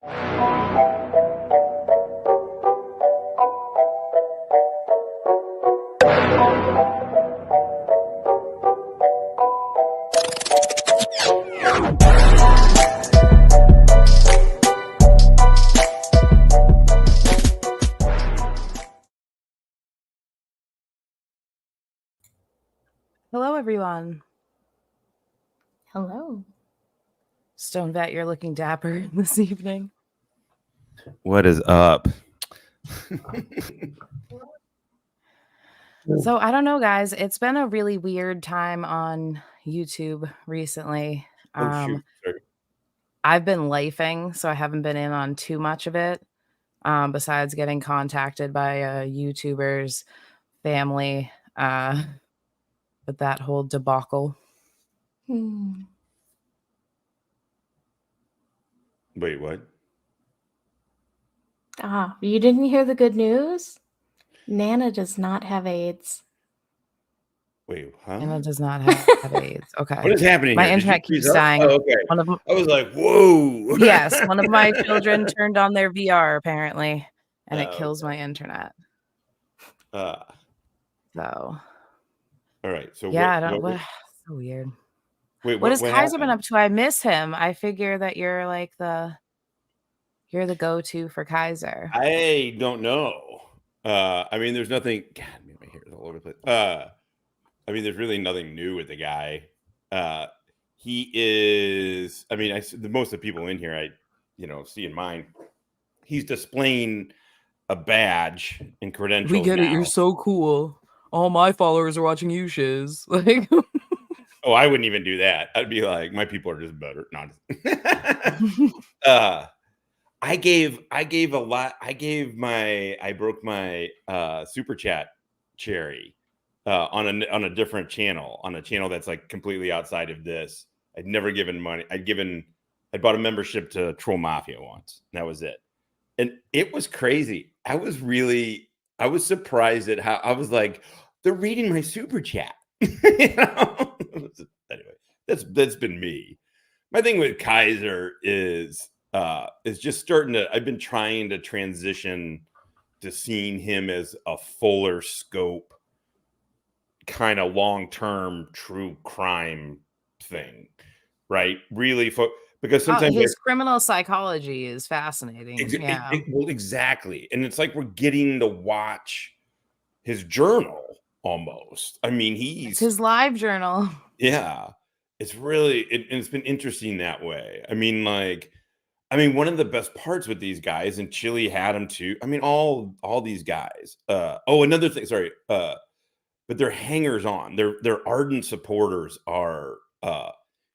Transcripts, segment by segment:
Hello, everyone. Hello. Stone Vet, you're looking dapper this evening. What is up? So I don't know, guys. It's been a really weird time on YouTube recently. Shoot. Sorry. I've been lifing, so I haven't been in on too much of it. Besides getting contacted by a YouTuber's family with that whole debacle. Wait, what? You didn't hear the good news? Nana does not have AIDS. Wait, huh? Nana does not have AIDS. Okay. What is happening My here? internet keeps dying. Oh, okay. I was like, whoa. Yes, one of my children turned on their VR, apparently, and it kills my internet. So. All right. So yeah, so weird. Wait, what has Kaiser been up to? I miss him. I figure that you're like you're the go-to for Kaiser. I don't know. I mean, there's nothing. God, my hair is all over the place. I mean, there's really nothing new with the guy. He is. I mean, the most of the people in here, I see in mine. He's displaying a badge and credentials. We get it. You're so cool. All my followers are watching you, shiz. Like, oh, I wouldn't even do that. I'd be like, my people are just better. Not. I broke my super chat cherry on a different channel, on a channel that's like completely outside of this. I'd never given money. I bought a membership to Troll Mafia once. And that was it. And it was crazy. I was surprised at how I was like, they're reading my super chat. Anyway, that's been me. My thing with Kaiser is just starting to. I've been trying to transition to seeing him as a fuller scope, kind of long-term true crime thing, right? Really, because sometimes his criminal psychology is fascinating. Well, exactly, and it's like we're getting to watch his journal almost. I mean, it's his live journal. Yeah, it's really it's been interesting that way. I mean, one of the best parts with these guys, and Chile had them too. I mean, all these guys. Another thing. Sorry. But they're hangers on. Their ardent supporters are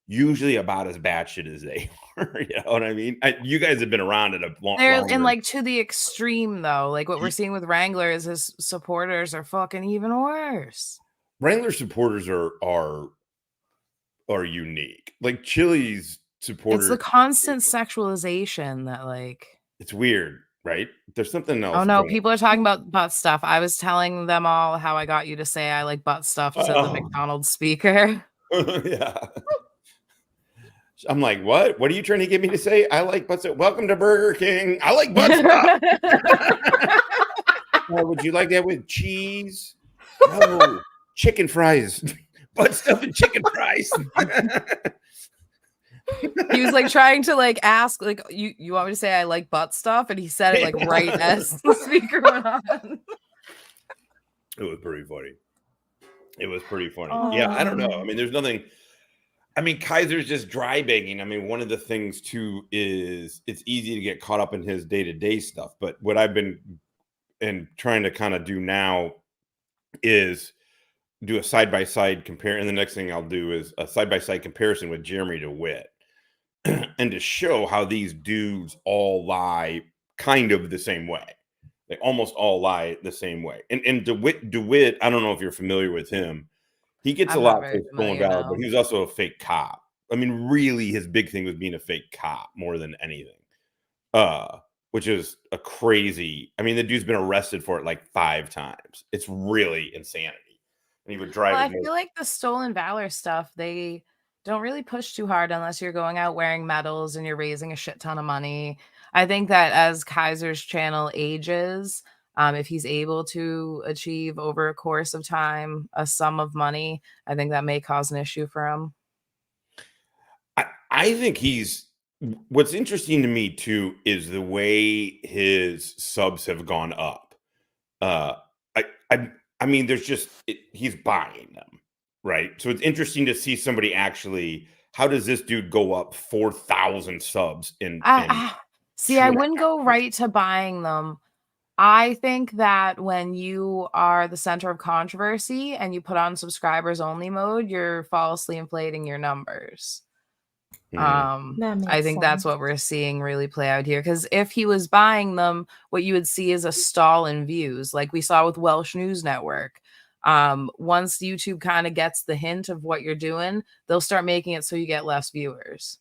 usually about as batshit as they are. You know what I mean? You guys have been around it a long. They're in like to the extreme though. Like what we're seeing with Wrangler is his supporters are fucking even worse. Wrangler supporters are unique. Like Chile's supporters. It's the constant sexualization that it's weird, right? There's something else. Oh no, people are talking about butt stuff. I was telling them all how I got you to say I like butt stuff to the McDonald's speaker. Yeah. I'm like, what? What are you trying to get me to say? I like butt stuff. Welcome to Burger King. I like butt stuff. Would you like that with cheese? No, chicken fries. Butt stuff and chicken fries. He was like trying to like ask, like, you want me to say I like butt stuff? And he said it like right as the speaker went on. It was pretty funny. Yeah, I don't know. I mean, there's nothing. I mean, Kaiser's just dry banging. I mean, one of the things too is it's easy to get caught up in his day-to-day stuff. But what I've been trying to kind of do now is do a side-by-side compare. And the next thing I'll do is a side-by-side comparison with Jeremy DeWitt and to show how these dudes all lie kind of the same way. They almost all lie the same way. And DeWitt, I don't know if you're familiar with him. He gets a lot for stolen valor, but he's also a fake cop. I mean, really, his big thing was being a fake cop more than anything, which is a crazy. I mean, the dude's been arrested for it like 5 times. It's really insanity. And he would drive. Well, I feel like the stolen valor stuff, they don't really push too hard unless you're going out wearing medals and you're raising a shit ton of money. I think that as Kaiser's channel ages, if he's able to achieve over a course of time a sum of money, I think that may cause an issue for him. I think what's interesting to me too is the way his subs have gone up. I I I mean, he's buying them, right? So it's interesting to see somebody actually. How does this dude go up 4,000 subs in See, I wouldn't go right to buying them. I think that when you are the center of controversy and you put on subscribers only mode, you're falsely inflating your numbers. I think that's what we're seeing really play out here. Because if he was buying them, what you would see is a stall in views, like we saw with Welsh News Network. Once YouTube kind of gets the hint of what you're doing, they'll start making it so you get less viewers.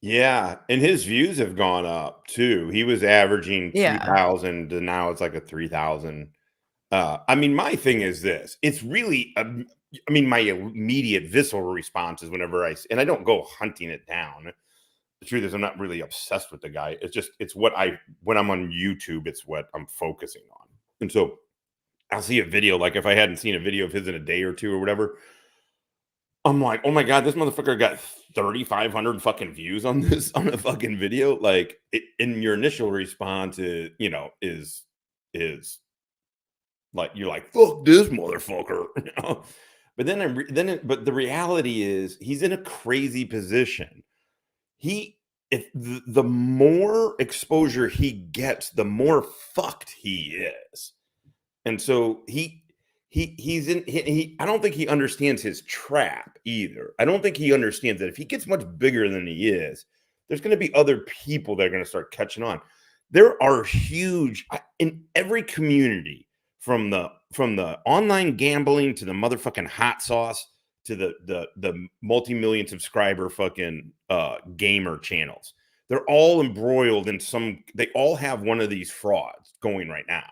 Yeah, and his views have gone up too. He was averaging Yeah. 2,000 and now it's like a 3,000. I mean, my thing is this. It's really I mean, my immediate visceral response is whenever and I don't go hunting it down. The truth is I'm not really obsessed with the guy. It's when I'm on YouTube, it's what I'm focusing on. And so I'll see a video, like if I hadn't seen a video of his in a day or two or whatever, I'm like, oh my God, this motherfucker got 3,500 fucking views on a fucking video. Like, in your initial response is like, you're like, fuck this motherfucker, you know? But but the reality is he's in a crazy position. If the more exposure he gets, the more fucked he is. And so I don't think he understands his trap either. I don't think he understands that if he gets much bigger than he is, there's going to be other people that are going to start catching on. There are huge in every community, from the online gambling to the motherfucking hot sauce to the multi-million subscriber fucking gamer channels. They're all embroiled in they all have one of these frauds going right now.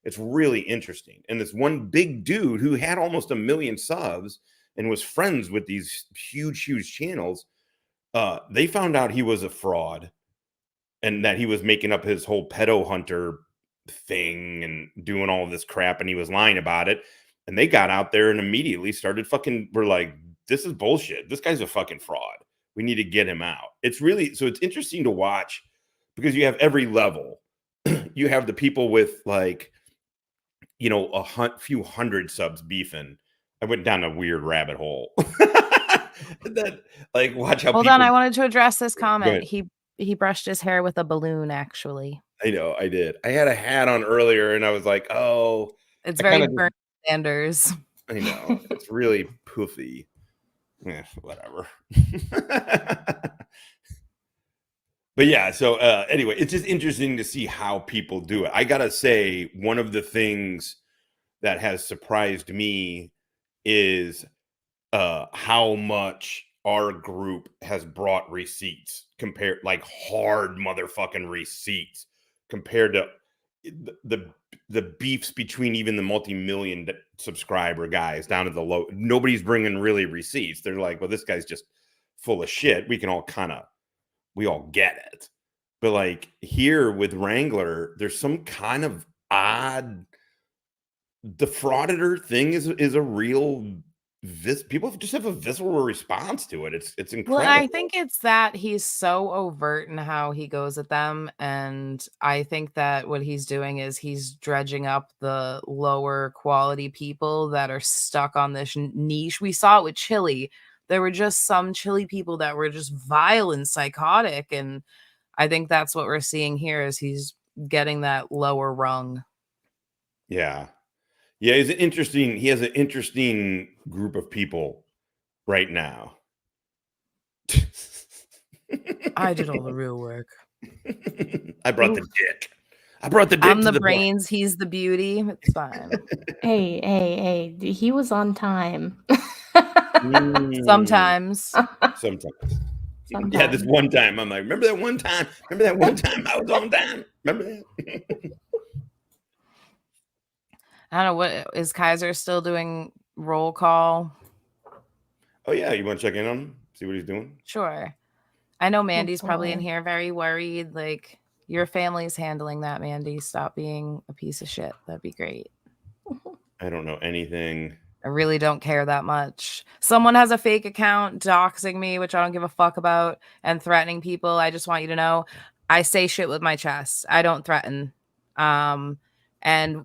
It's really interesting. And this one big dude who had almost 1 million subs and was friends with these huge channels, they found out he was a fraud and that he was making up his whole pedo hunter thing and doing all this crap, and he was lying about it. And they got out there and immediately started we're like, this is bullshit. This guy's a fucking fraud. We need to get him out. It's interesting to watch because you have every level. You have the people with like, you know, few hundred subs beefing. I went down a weird rabbit hole. Like, watch how. Hold on, I wanted to address this comment. He brushed his hair with a balloon, actually. I know, I did. I had a hat on earlier, and I was like, oh, it's very Bernie Sanders. I know, it's really poofy. Yeah, whatever. But yeah, so anyway, it's just interesting to see how people do it. I gotta say, one of the things that has surprised me is how much our group has brought receipts, compared, like, hard motherfucking receipts, compared to the beefs between even the multi-million subscriber guys down to the low. Nobody's bringing really receipts. They're like, well, this guy's just full of shit. We all get it. But like here with Wrangler, there's some kind of odd, the frauditor thing is a real, people just have a visceral response to it. It's incredible. Well, I think it's that he's so overt in how he goes at them. And I think that what he's doing is he's dredging up the lower quality people that are stuck on this niche. We saw it with Chile. There were just some Chile people that were just vile and psychotic. And I think that's what we're seeing here is he's getting that lower rung. Yeah. Yeah, he has an interesting group of people right now. I did all the real work. I brought the dick. I'm the brains, he's the beauty. It's fine. Hey, he was on time. Sometimes. Yeah, this one time I'm like, remember that one time I was on time? Remember that? I don't know, what is Kaiser still doing roll call? Oh yeah, you want to check in on him? See what he's doing? Sure. I know Mandy's probably in boy. here very worried. Like, your family's handling that, Mandy. Stop being a piece of shit. That'd be great. I don't know anything. I really don't care that much. Someone has a fake account doxing me, which I don't give a fuck about, and threatening people. I just want you to know I say shit with my chest. I don't threaten. And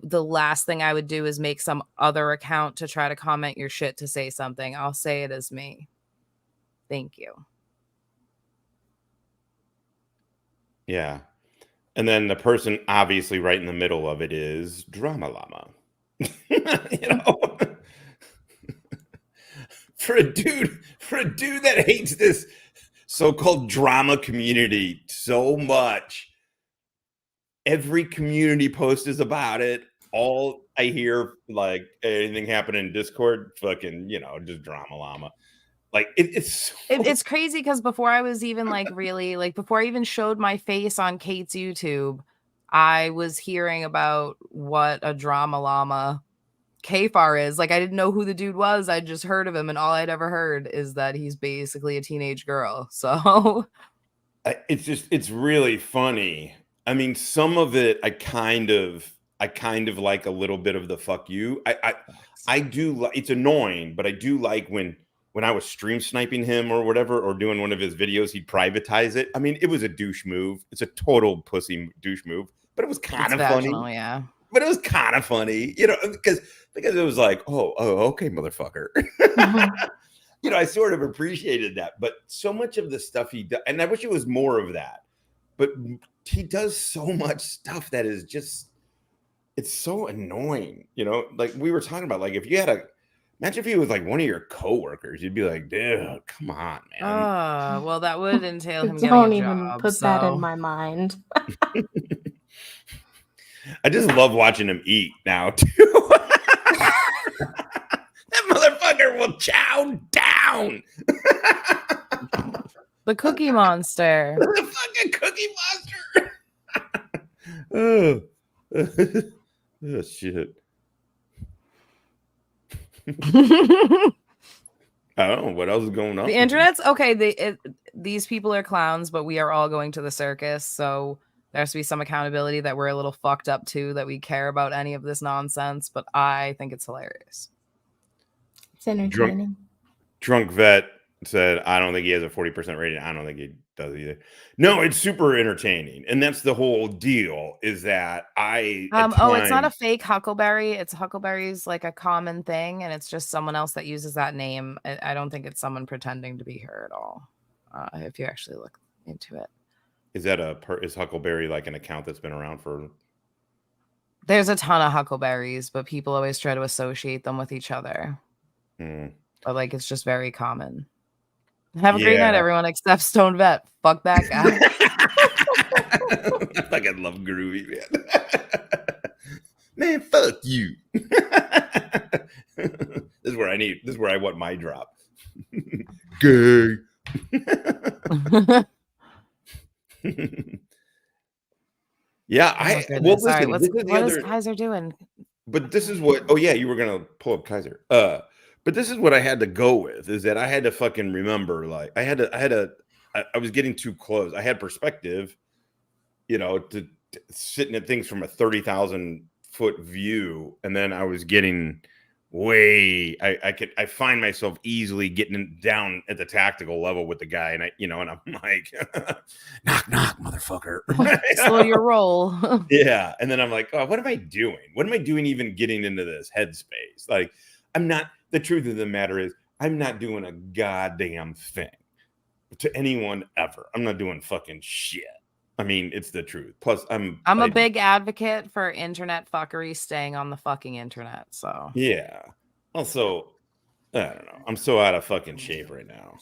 the last thing I would do is make some other account to try to comment your shit to say something. I'll say it as me. Thank you. Yeah. And then the person obviously right in the middle of it is Drama Llama. You know? For a dude that hates this so-called drama community so much, every community post is about it. All I hear, like, anything happening in Discord, fucking, you know, just Drama Llama. Like, it's crazy because before I was even like really like before I even showed my face on Kate's YouTube, I was hearing about what a Drama Llama Kfar is. Like, I didn't know who the dude was. I just heard of him, and all I'd ever heard is that he's basically a teenage girl. So it's really funny. I mean, some of it I kind of like a little bit of the fuck you. I do like, it's annoying, but I do like when I was stream sniping him or whatever, or doing one of his videos, he'd privatize it. I mean, it was a douche move. It's a total pussy douche move, but it was kind of funny. Yeah. But it was kind of funny, you know, because it was like, oh, okay, motherfucker. You know, I sort of appreciated that. But so much of the stuff he does, and I wish it was more of that, but he does so much stuff that is just, it's so annoying, you know? Like we were talking about, like, if you had imagine if he was like one of your coworkers, you'd be like, dude, come on, man. Oh, well, that would entail him getting Don't a even job, put that in my mind. I just love watching him eat now, too. That motherfucker will chow down. The Cookie Monster. The fucking Cookie Monster. Oh, shit. I don't know what else is going on. The internet's okay. These people are clowns, but we are all going to the circus, so there has to be some accountability that we're a little fucked up too, that we care about any of this nonsense. But I think it's hilarious. It's entertaining. Drunk Vet said, I don't think he has a 40% rating. I don't think he does either. No, it's super entertaining. And that's the whole deal, is that it's not a fake Huckleberry. It's Huckleberry's like a common thing, and it's just someone else that uses that name. I don't think it's someone pretending to be her at all. If you actually look into it. Is that is Huckleberry like an account that's been around for? There's a ton of Huckleberries, but people always try to associate them with each other. But like, it's just very common. Have a great night, everyone, except Stone Vet. Fuck that guy. I fucking love Groovy, man. Man, fuck you. This is where I want my drop. Gay. Yeah, what Kaiser doing? But this is what. Oh yeah, you were gonna pull up Kaiser. But this is what I had to go with, is that I had to fucking remember, like I was getting too close. I had perspective, you know, to sitting at things from a 30,000 foot view, and then I was getting I find myself easily getting down at the tactical level with the guy, and and I'm like, knock, knock, motherfucker. Slow your roll. Yeah. And then I'm like, oh, what am I doing? What am I doing even getting into this headspace? Like, the truth of the matter is, I'm not doing a goddamn thing to anyone ever. I'm not doing fucking shit. I mean, it's the truth. Plus, I'm a big advocate for internet fuckery staying on the fucking internet. So yeah. Also, I don't know. I'm so out of fucking shape right now.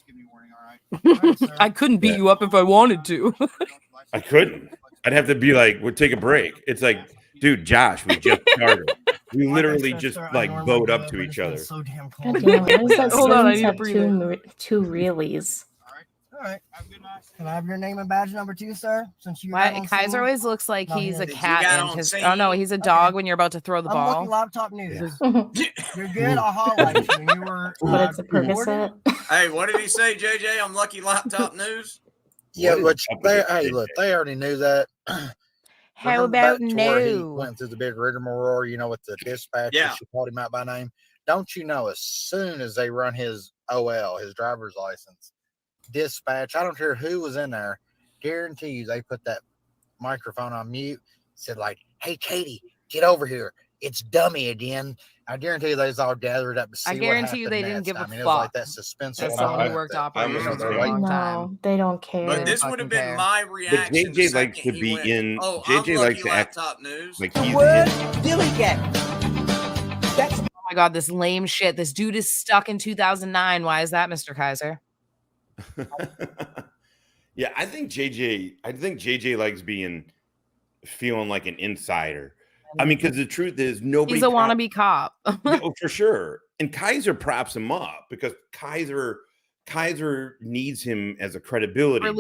I couldn't beat you up if I wanted to. I couldn't. I'd have to be like, we'll take a break. It's like, dude, Josh, we just started. We literally just like bowed up to each other. Hold on, I need to breathe. Two realies. All right. Can I have your name and badge number too, sir? Since you Why Kaiser always looks like No, he's he a is. cat in his. Oh no, he's a dog when you're about to throw the I'm looking ball. laptop news. You're good. I'll holler at you. You were. But it's a recording? Percocet. Hey, what did he say, JJ? On Lucky Laptop News. Yeah, What is which up with they this hey JJ? look, they already knew that. How Remember about back to where he no? went through the big rigmarole, with the dispatch Yeah. that she called him out by name. Don't you know, as soon as they run his OL, his driver's license, dispatch, I don't care who was in there, guarantee you they put that microphone on mute, said like, "Hey Katie, get over here. It's dummy again." I guarantee you they was all gathered up to see I what guarantee you happened they didn't next give a time. It was like fuck. that suspense. As Yeah, someone who I- worked I'm operations for a assuming. long time. No, they don't care. But They this don't would have fucking been care. my reaction. JJ the likes second to he be went, in. Oh, JJ I'm likes Lucky to act Laptop News. like he's Word in. Dilly Gap. That's Oh my god, this lame shit. This dude is stuck in 2009. Why is that, Mr. Kaiser? Yeah, I think JJ likes feeling like an insider. I mean, because the truth is nobody. He's a wannabe cop. Yeah, oh, for sure. And Kaiser props him up because Kaiser needs him as a credibility. For dude.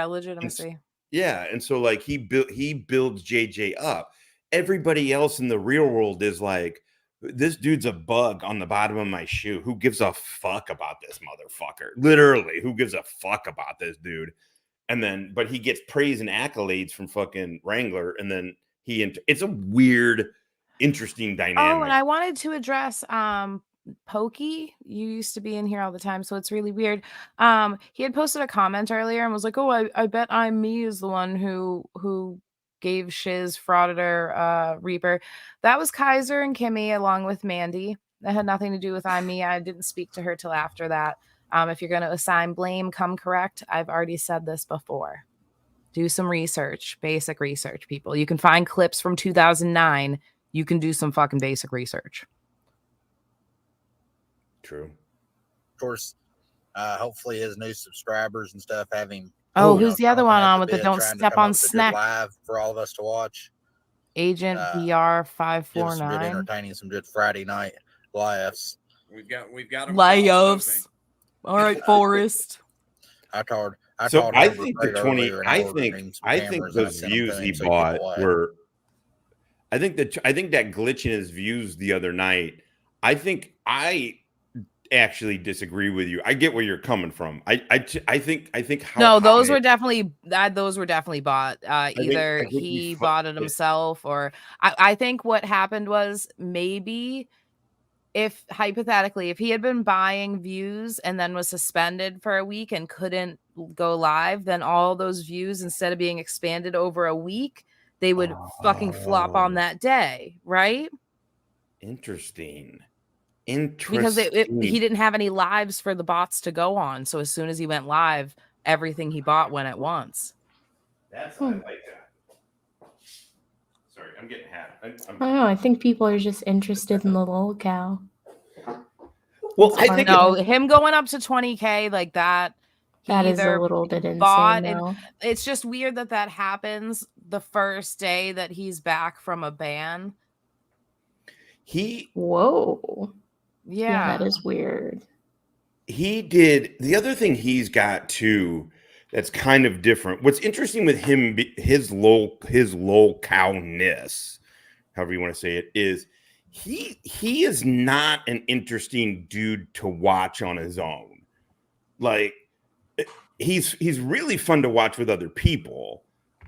legitimacy. Yeah, and so like he builds JJ up. Everybody else in the real world is like, this dude's a bug on the bottom of my shoe. Who gives a fuck about this motherfucker? Literally, who gives a fuck about this dude? And then, but he gets praise and accolades from fucking Wrangler, and then it's a weird, interesting dynamic. Oh, and I wanted to address Pokey. You used to be in here all the time, so it's really weird. He had posted a comment earlier and was like, "Oh, I bet I'm me is the one who gave Shiz Frauditor Reaper." That was Kaiser and Kimmy along with Mandy. That had nothing to do with I'm me. I didn't speak to her till after that. If you're going to assign blame, come correct. I've already said this before. Do some research, basic research, people. You can find clips from 2009. You can do some fucking basic research. True. Of course, hopefully his new subscribers and stuff have him. Oh, who's the other chomping one at on the with the bit, don't trying to step come on up with a good snack? live for all of us to watch. Agent Give us some good BR549. entertaining, some good Friday night laughs. We've got him Layoffs. All right, Forrest. I called I Harbor think Freight the 20. earlier and I ordered think him some I think cameras, and I those sent them views to he him so he could bought watch. were. I think that glitch in his views the other night. I think I actually disagree with you. I get where you're coming from. I think how No, those high- were definitely bought. Either I think he fu- bought it himself, or I think what happened was maybe if hypothetically, if he had been buying views and then was suspended for a week and couldn't go live, then all those views, instead of being expanded over a week, they would fucking flop on that day, right? Interesting. Because he didn't have any lives for the bots to go on. So as soon as he went live, everything he bought went at once. That's I like that. Sorry, I'm getting had. I don't know. I think people are just interested in the lolcow. Well, I think no, him going up to 20K like that. That is a little bit bought insane, though. and it's just weird that happens the first day that he's back from a ban. Whoa. Yeah, that is weird. He did. The other thing he's got too that's kind of different. What's interesting with him, his low cowness, however you want to say it, is he is not an interesting dude to watch on his own. Like he's really fun to watch with other people,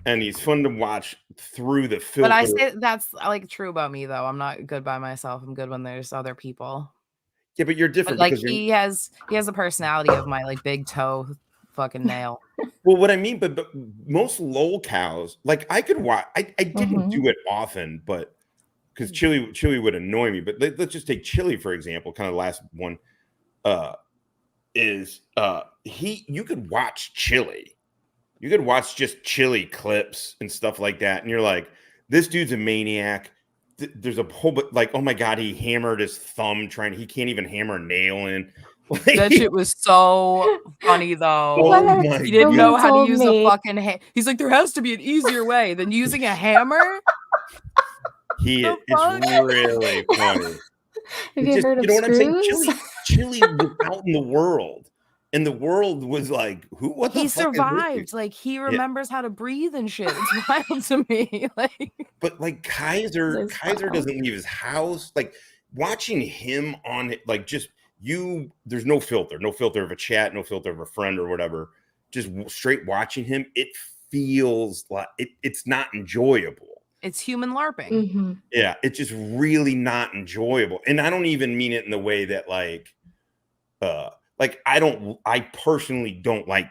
and he's fun to watch through the filter. But I say that's like true about me though. I'm not good by myself. I'm good when there's other people. Yeah, but you're different. But, like he has a personality of my like big toe fucking nail. Well, what I mean, but most lol cows, like I could watch. I didn't do it often, but because Chile would annoy me. But let's just take Chile for example. Kind of the last one you could watch Chile. You could watch just Chile clips and stuff like that, and you're like, this dude's a maniac. There's a whole but like, oh my god, he hammered his thumb he can't even hammer a nail in. That shit was so funny though. Oh he didn't know how to use a fucking he's like, there has to be an easier way than using a hammer. It's really funny. Have you heard of know screws? what I'm saying? Chile was out in the world, and the world was like, who? What the He fuck is this survived. dude? Like he Yeah. remembers how to breathe and shit. It's wild to me. Like, But like Kaiser This wild. doesn't leave his house. Like watching him on it, like just you. There's no filter of a chat, no filter of a friend or whatever. Just straight watching him, it feels like it's not enjoyable. it's human LARPing. Mm-hmm. Yeah, it's just really not enjoyable. And I don't even mean it in the way that like I personally don't like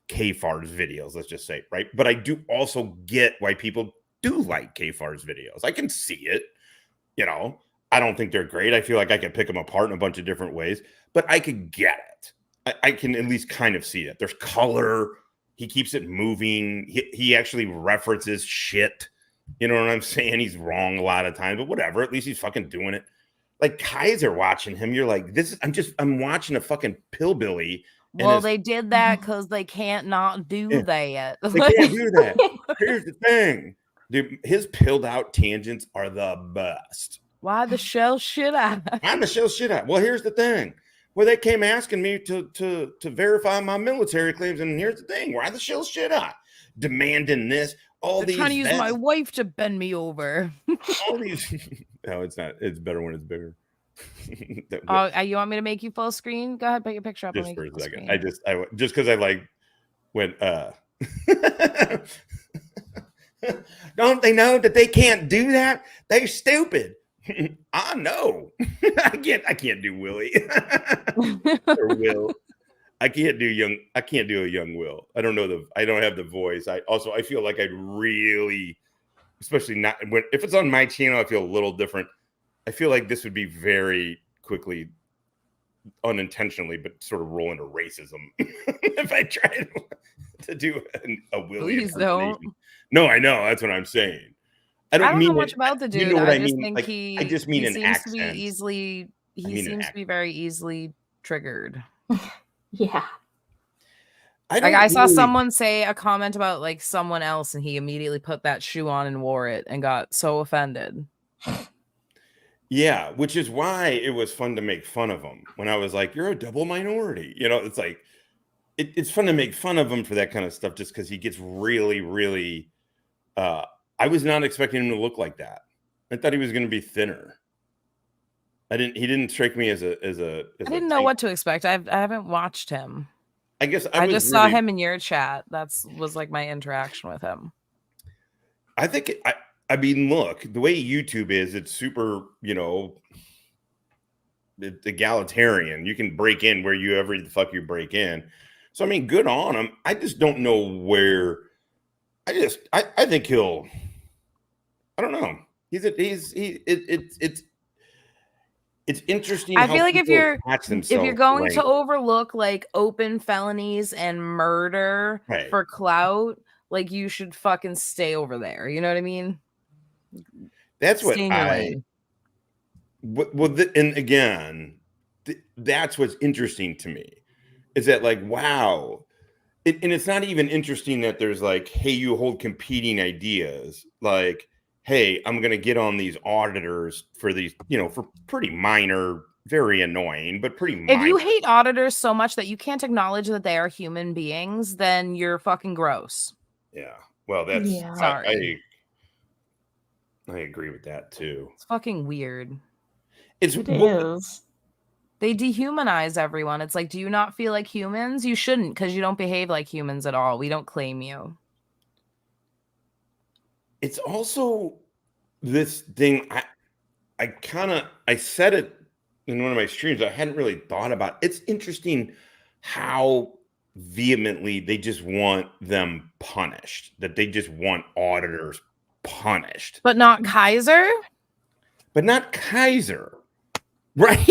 KFAR's videos, let's just say, right? But I do also get why people do like KFAR's videos. I can see it, you know. I don't think they're great. I feel like I could pick them apart in a bunch of different ways, but I could get it. I can at least kind of see it. There's color. He keeps it moving. He actually references shit. You know what I'm saying? He's wrong a lot of times, but whatever. At least he's fucking doing it. Like Kaiser watching him, you're like, I'm watching a fucking pillbilly. Well, they did that because they can't not do Yeah. that. They can't do that. Here's the thing. Dude, his pilled out tangents are the best. Why the shell shit I? I'm the shell shit out. Well, here's the thing. Well, they came asking me to verify my military claims, and here's the thing. Why the shell shit out? Demanding this. They're trying to use my wife to bend me over. all these. No, it's not. It's better when it's bigger. You want me to make you full screen? Go ahead, put your picture up. Just for a second. I just because I like when don't they know that they can't do that? They're stupid. I know. I can't do Willie or Will. I can't do a young Will. I don't have the voice. I feel like I'd really, especially not if it's on my channel, I feel a little different. I feel like this would be very quickly, unintentionally, but sort of roll into racism if I tried to do a Willie. Please don't. No, I know. That's what I'm saying. I don't know much about the dude. You know what I I just mean? think Like, I just mean an accent. He seems to be very easily triggered. Yeah. I saw someone say a comment about like someone else, and he immediately put that shoe on and wore it and got so offended. Yeah, which is why it was fun to make fun of him when I was like, "You're a double minority." You know, it's like it's fun to make fun of him for that kind of stuff, just because he gets really, really. I was not expecting him to look like that. I thought he was going to be thinner. He didn't strike me as a. I didn't know what to expect. I haven't watched him. I guess I just saw him in your chat. Was like my interaction with him. I think I mean, look, the way YouTube is, it's super, egalitarian. You can break in wherever the fuck you break in. So I mean, good on him. I just don't know where. I think he'll. I don't know. It's interesting. I feel like if you're going right. to overlook like open felonies and murder Right. for clout, like you should fucking stay over there. You know what I mean? That's what Stay in your lane. and again, that's what's interesting to me is that like, wow. And it's not even interesting that there's like, hey, you hold competing ideas. Like, hey, I'm going to get on these auditors for these, for pretty minor, very annoying, but pretty minor. If you hate auditors so much that you can't acknowledge that they are human beings, then you're fucking gross. Yeah. Well, that's, Yeah. Sorry. I agree with that too. It's fucking weird. It is. They dehumanize everyone. It's like, do you not feel like humans? You shouldn't, because you don't behave like humans at all. We don't claim you. It's also this thing. I said it in one of my streams. I hadn't really thought about. It's interesting how vehemently they just want them punished. That they just want auditors punished, but not Kaiser. Right?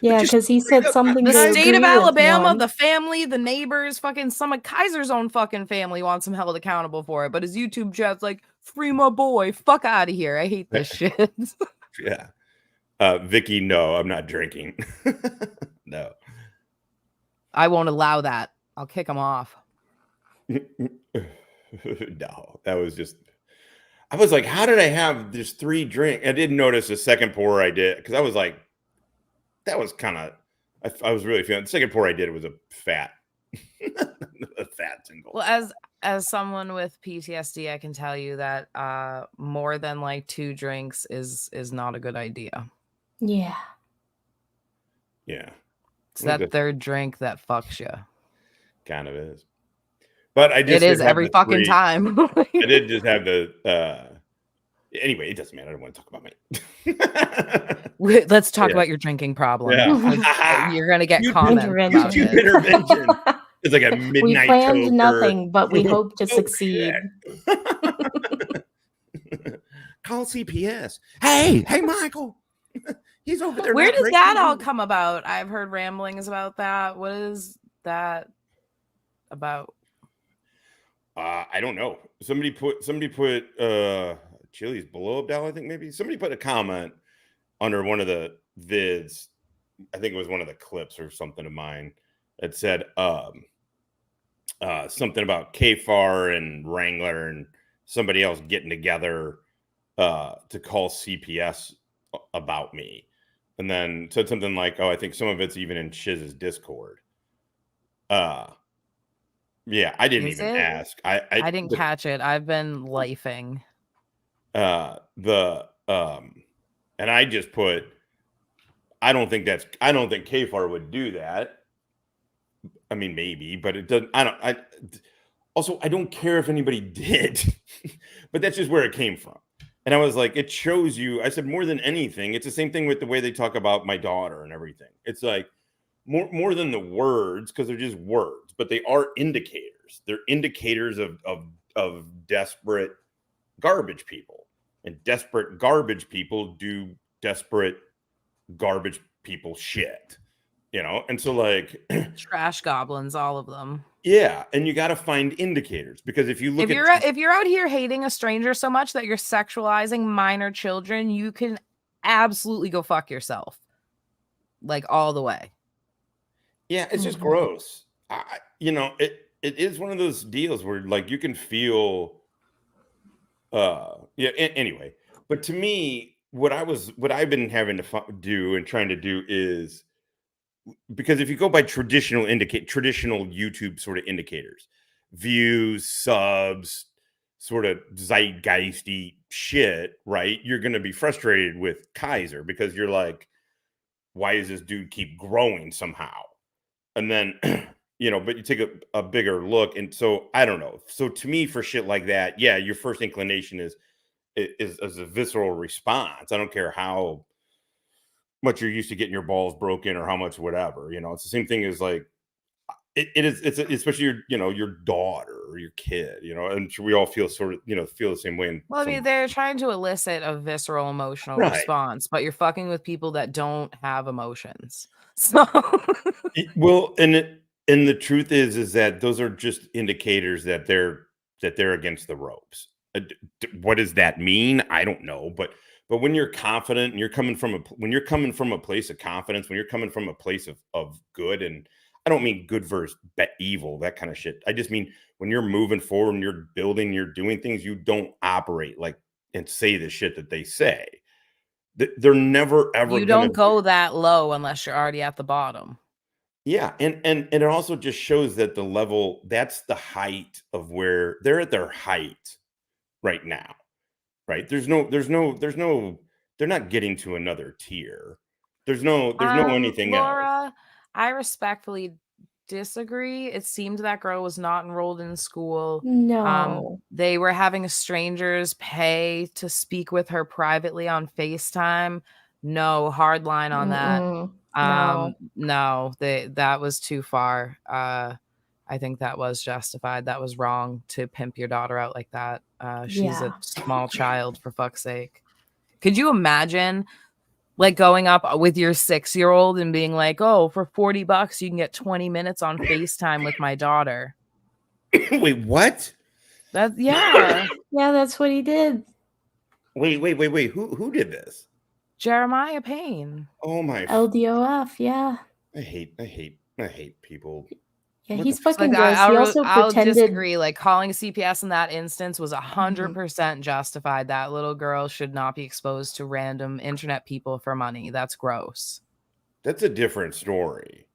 Yeah, because he said something. The they state agree of with Alabama, one. the family, the neighbors, fucking some of Kaiser's own fucking family wants him held accountable for it. But his YouTube chat's like, free my boy, fuck out of here. I hate this shit. Yeah. Vicky, no, I'm not drinking. No. I won't allow that. I'll kick him off. No, that was just. I was like, how did I have just 3 drinks? I didn't notice the second pour I did because I was like, that was kind of I was really feeling. The second pour I did, it was a fat, a fat single. Well, as someone with PTSD, I can tell you that more than like 2 drinks is not a good idea. Yeah. Yeah, It's that third drink that fucks you. kind of is. But I just It is did have every the fucking 3. time. I did just have the. Anyway, it doesn't matter. I don't want to talk about my. Let's talk Yeah. about your drinking problem. Yeah. You're gonna get YouTube- comments about Intervention. it. Intervention. It's like a midnight. We planned toker. nothing, but we hope to Oh, succeed. Call CPS. Hey, Michael. He's over there. Where not does breaking that the all rules. come about? I've heard ramblings about that. What is that about? I don't know. Somebody put Chile's below Abdal, I think maybe. Somebody put a comment under one of the vids. I think it was one of the clips or something of mine that said something about KFAR and Wrangler and somebody else getting together to call CPS about me. And then said something like, "Oh, I think some of it's even in Shiz's Discord." Yeah, I didn't Is even it? ask. I didn't catch it. I've been lifing. And I just put, I don't think KFAR would do that. I mean, maybe, but it doesn't. I don't care if anybody did, but that's just where it came from. And I was like, it shows you. I said, more than anything, it's the same thing with the way they talk about my daughter and everything. It's like more than the words, because they're just words, but they are indicators. They're indicators of desperate garbage people, and desperate garbage people do desperate garbage people shit, And so like Trash goblins, all of them. yeah, and you got to find indicators, because if you look if you're out here hating a stranger so much that you're sexualizing minor children, you can absolutely go fuck yourself, like all the way. yeah, it's just gross. It is one of those deals where like you can feel anyway. But to me, what I've been having to do and trying to do is, because if you go by traditional YouTube sort of indicators, views, subs, sort of zeitgeisty shit, right? You're going to be frustrated with Kaiser because you're like, why does this dude keep growing somehow? And then, but you take a bigger look. And so I don't know. So to me, for shit like that, yeah, your first inclination is a visceral response. I don't care how much you're used to getting your balls broken or how much whatever. It's the same thing as like it's especially your daughter or your kid. And we all feel sort of feel the same way. Well, I mean, they're trying to elicit a visceral emotional response, but you're fucking with people that don't have emotions. So well, and the truth is that those are just indicators that they're against the ropes. What does that mean? I don't know, but when you're confident and you're coming from a place of confidence, when you're coming from a place of good, and I don't mean good versus evil, that kind of shit. I just mean when you're moving forward and you're building, you're doing things, you don't operate like and say the shit that they say. They're never ever. You don't go that low unless you're already at the bottom. Yeah, and it also just shows that the level, that's the height of where they're at their height right now. Right? There's no, they're not getting to another tier. There's no anything Laura, else. I respectfully disagree. It seemed that girl was not enrolled in school. No. They were having strangers pay to speak with her privately on FaceTime. No, hard line on that. No, that was too far. I think that was justified. That was wrong to pimp your daughter out like that. She's a small child, for fuck's sake. Could you imagine like going up with your 6-year-old and being like, oh, for $40 you can get 20 minutes on FaceTime with my daughter? Wait, what? Yeah, that's what he did. Wait. Who did this? Jeremiah Payne. Oh my LDOF, yeah. I hate people. Yeah, What he's the fucking Like, gross. He also I'll pretended. disagree. Like calling CPS in that instance was 100% justified. That little girl should not be exposed to random internet people for money. That's gross. that's a different story.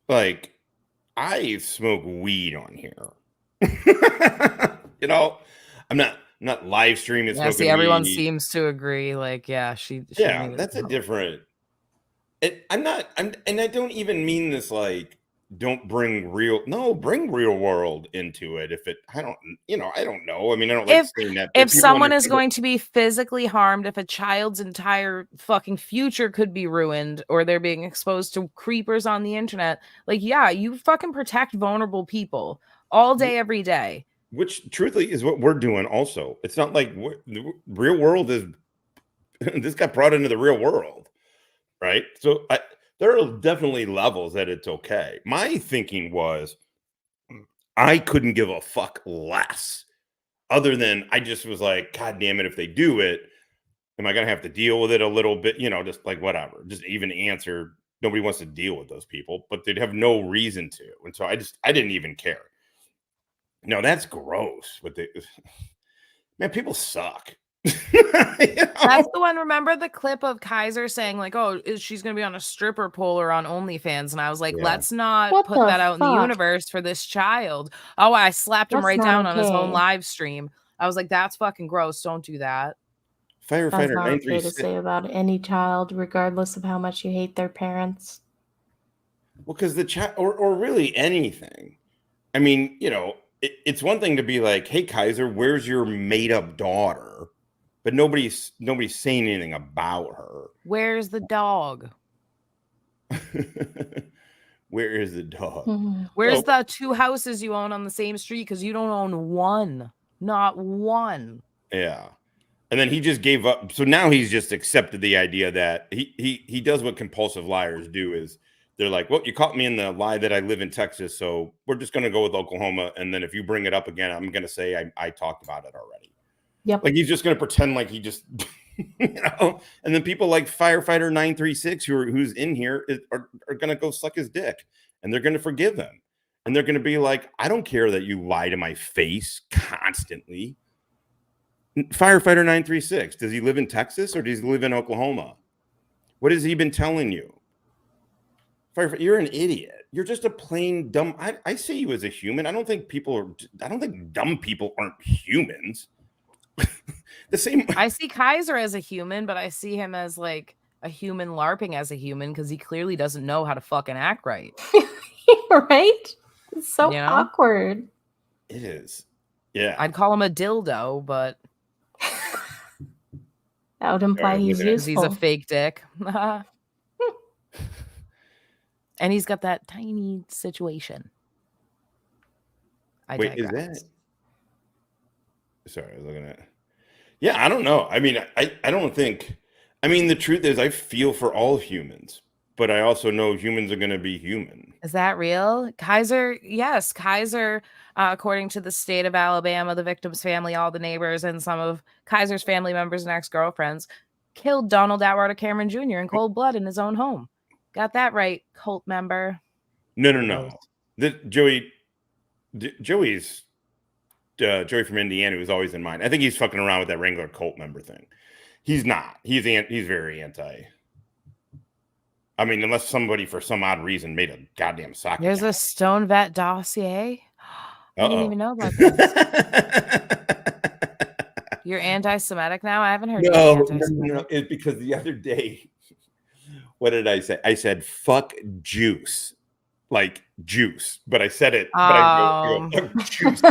Like, I smoke weed on here. You know, I'm not live streaming Yeah, smoking see, everyone weed. seems to agree. Like, yeah, she Yeah, needed that's a help. different. And I don't even mean this like don't bring real world into it. If it, I don't know. I mean, I don't like saying that. If People someone is understand going to be physically harmed, if a child's entire fucking future could be ruined, or they're being exposed to creepers on the internet, like, yeah, you fucking protect vulnerable people all day, every day. which truthfully is what we're doing. Also, it's not like the real world is. This got brought into the real world, right? So there are definitely levels that it's okay. My thinking was I couldn't give a fuck less. Other than I just was like, God damn it, if they do it, am I gonna have to deal with it a little bit? Just like whatever. Just even answer. Nobody wants to deal with those people, but they'd have no reason to. And so I didn't even care. No, that's gross. Man, people suck. That's the one. Remember the clip of Kaiser saying, like, oh, she's gonna be on a stripper pole or on OnlyFans? And I was like, Yeah. let's not What put the that out in the fuck? universe for this child. Oh, I slapped him That's right not down on his own okay. live stream. I was like, that's fucking gross. Don't do that. That's Firefighter not okay to 936. say about any child, regardless of how much you hate their parents. Well, because the child, or really anything. I mean, it's one thing to be like, "Hey, Kaiser, where's your made-up daughter?" But nobody's saying anything about her. Where's the dog? Where is the dog? Where's the 2 houses you own on the same street? Because you don't own one. Not one. Yeah. And then he just gave up. So now he's just accepted the idea that he does what compulsive liars do is they're like, well, you caught me in the lie that I live in Texas, so we're just going to go with Oklahoma. And then if you bring it up again, I'm going to say I talked about it already. Yep. Like he's just going to pretend like he just, And then people like Firefighter 936 who's in here are going to go suck his dick, and they're going to forgive him, and they're going to be like, I don't care that you lie to my face constantly. Firefighter 936, does he live in Texas or does he live in Oklahoma? What has he been telling you? Firefighter, you're an idiot. You're just a plain dumb. I see you as a human. I don't think dumb people aren't humans. The same. I see Kaiser as a human, but I see him as like a human LARPing as a human because he clearly doesn't know how to fucking act right. Right? It's so You know? awkward. It is. Yeah. I'd call him a dildo, but That would imply Alright, he's look at it. because useful. he's a fake dick. And he's got that tiny situation. I Wait, digress. is that? Sorry, I was looking at. Yeah, I don't know. I mean, I don't think. I mean, the truth is, I feel for all humans, but I also know humans are going to be human. Is that real? Kaiser, yes. Kaiser, according to the state of Alabama, the victim's family, all the neighbors, and some of Kaiser's family members and ex-girlfriends killed Donald Atwater Cameron Jr. in cold blood in his own home. Got that right, cult member. No. Joey's Joey from Indiana was always in mind. I think he's fucking around with that Wrangler cult member thing. He's not. He's very anti. I mean, unless somebody for some odd reason made a goddamn sock. There's a Stone Vet dossier. I didn't even know about this. You're anti-Semitic now? I haven't heard you No, anti-Semitic. it's because the other day, what did I say? I said fuck juice, like juice, but I said it. But I go fuck juice.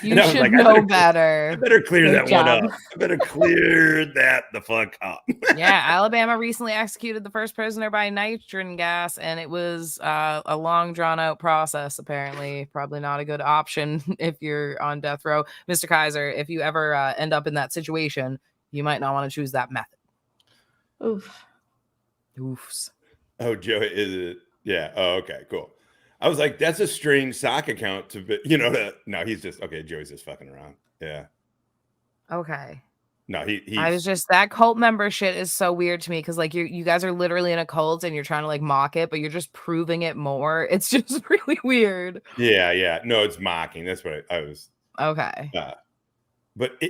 You should know better. I better clear Good that job. one up. I better clear that the fuck up. Yeah, Alabama recently executed the first prisoner by nitrogen gas, and it was a long, drawn-out process, apparently. Probably not a good option if you're on death row. Mr. Kaiser, if you ever end up in that situation, you might not want to choose that method. Oof. Oofs. Oh, Joe, is it? Yeah. Oh, okay, cool. I was like, that's a strange sock account to be, no, he's just, okay, Joey's just fucking around. Yeah. Okay. No, he's. I was just, that cult member shit is so weird to me because like you guys are literally in a cult and you're trying to like mock it, but you're just proving it more. It's just really weird. Yeah. No, it's mocking. That's what I was. Okay. But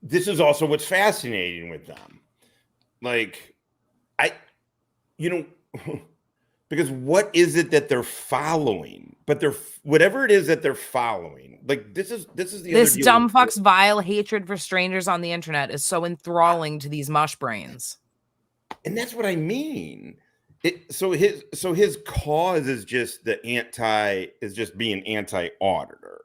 this is also what's fascinating with them. like, you know, because what is it that they're following? But they're whatever it is that they're following. Like this is the other This deal dumb with fuck's vile hatred for strangers on the internet is so enthralling to these mush brains. and that's what I mean. So his cause is just being anti-auditor.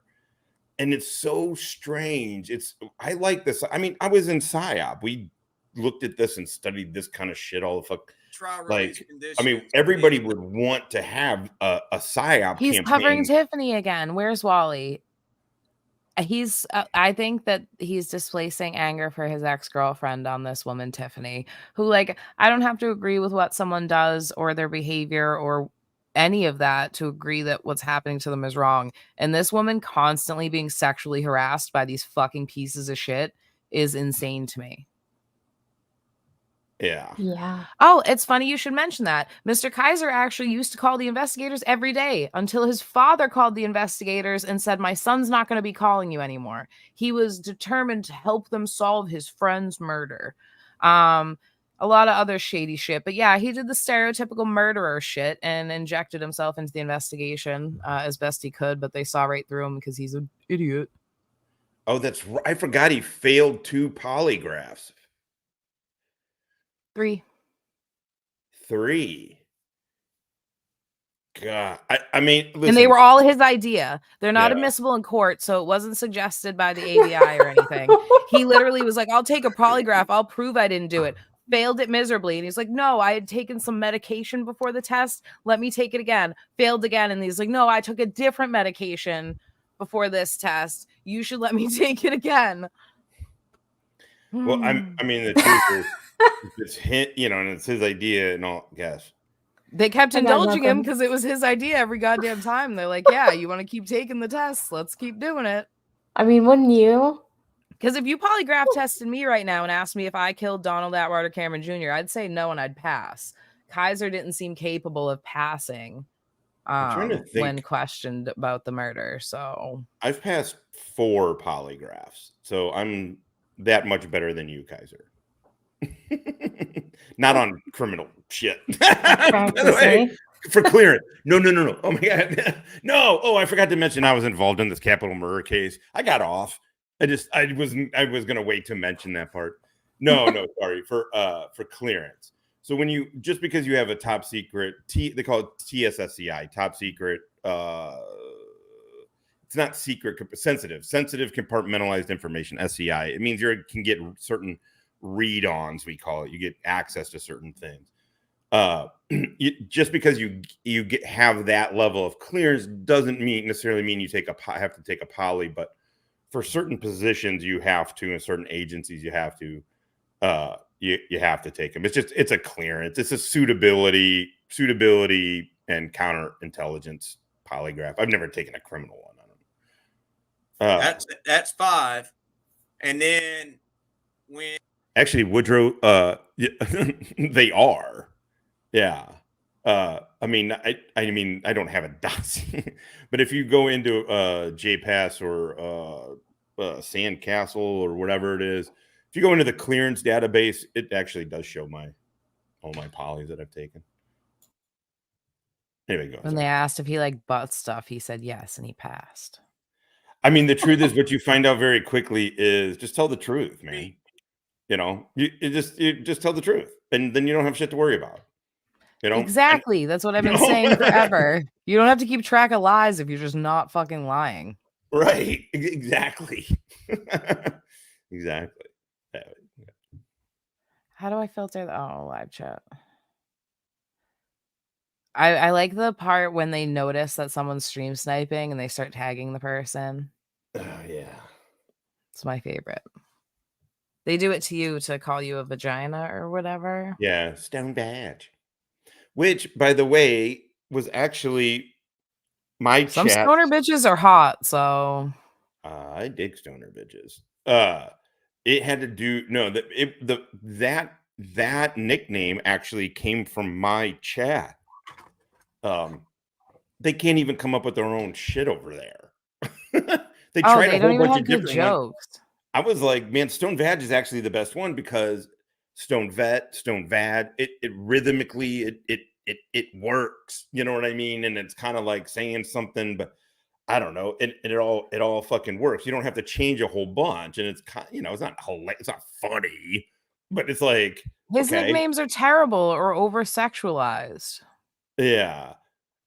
And it's so strange. I like this. I mean, I was in PSYOP. We looked at this and studied this kind of shit all the fuck. Trial release Like, conditions. I mean, everybody would want to have a PSYOP He's campaign. covering Tiffany again. Where's Wally? I think that he's displacing anger for his ex-girlfriend on this woman, Tiffany, who, like, I don't have to agree with what someone does or their behavior or any of that to agree that what's happening to them is wrong. And this woman constantly being sexually harassed by these fucking pieces of shit is insane to me. Yeah. Yeah. Oh, it's funny you should mention that. Mr. Kaiser actually used to call the investigators every day until his father called the investigators and said, my son's not going to be calling you anymore. He was determined to help them solve his friend's murder. A lot of other shady shit. But yeah, he did the stereotypical murderer shit and injected himself into the investigation as best he could. But they saw right through him because he's an idiot. Oh, that's right. I forgot he failed 2 polygraphs. 3. 3. God, I mean, listen, and they were all his idea. They're not Yeah. admissible in court, so it wasn't suggested by the ABI or anything. He literally was like, I'll take a polygraph. I'll prove I didn't do it. Failed it miserably. And he's like, no, I had taken some medication before the test. Let me take it again. Failed again. And he's like, no, I took a different medication before this test. You should let me take it again. Well, I mean, the truth is, it's hint, you know, and it's his idea and all. Yes. They kept I got indulging him nothing. because it was his idea every goddamn time. They're like, yeah, you want to keep taking the tests? Let's keep doing it. I mean, wouldn't you? Because if you polygraph tested me right now and asked me if I killed Donald Atwater Cameron Jr., I'd say no and I'd pass. Kaiser didn't seem capable of passing trying to when think. questioned about the murder. So I've passed 4 polygraphs, so I'm that much better than you, Kaiser. Not on criminal shit. By the way, for clearance. No. Oh my god. No. Oh, I forgot to mention I was involved in this capital murder case. I got off. I was gonna wait to mention that part. No, sorry. For clearance. So when you just because you have a top secret they call it TSSCI, top secret, it's not secret, sensitive compartmentalized information, SCI. It means you can get certain read-ons, we call it. You get access to certain things. Just because you have that level of clearance doesn't necessarily mean you have to take a poly, but for certain positions you have to, and certain agencies you have to you have to take them. It's a clearance. It's a suitability and counterintelligence polygraph. I've never taken a criminal one. That's 5. And then when actually Woodrow, they are, yeah. I mean, I don't have a dossier, but if you go into JPass or Sandcastle or whatever it is, if you go into the clearance database, it actually does show all my polys that I've taken. Anyway, go. when they asked if he liked butt stuff, he said yes, and he passed. I mean, the truth is, what you find out very quickly is just tell the truth, man. You know, you just tell the truth, and then you don't have shit to worry about. You know, Exactly. That's what I've been saying forever. You don't have to keep track of lies if you're just not fucking lying. Right. Exactly. Exactly. How do I filter the live chat? I like the part when they notice that someone's stream sniping and they start tagging the person. Yeah. It's my favorite. They do it to you to call you a vagina or whatever. Yeah. Stone badge. Which, by the way, was actually my Some chat. stoner bitches are hot, so I dig stoner bitches. It had to do that nickname actually came from my chat. They can't even come up with their own shit over there. They tried they a don't whole even bunch have of good different jokes. I was like, man, Stone Vag is actually the best one because stone vet, stone vad. It rhythmically it works. You know what I mean? And it's kind of like saying something, but I don't know. It all fucking works. You don't have to change a whole bunch, and it's kind, it's not it's not funny, but it's like His okay, nicknames are terrible or over sexualized. yeah.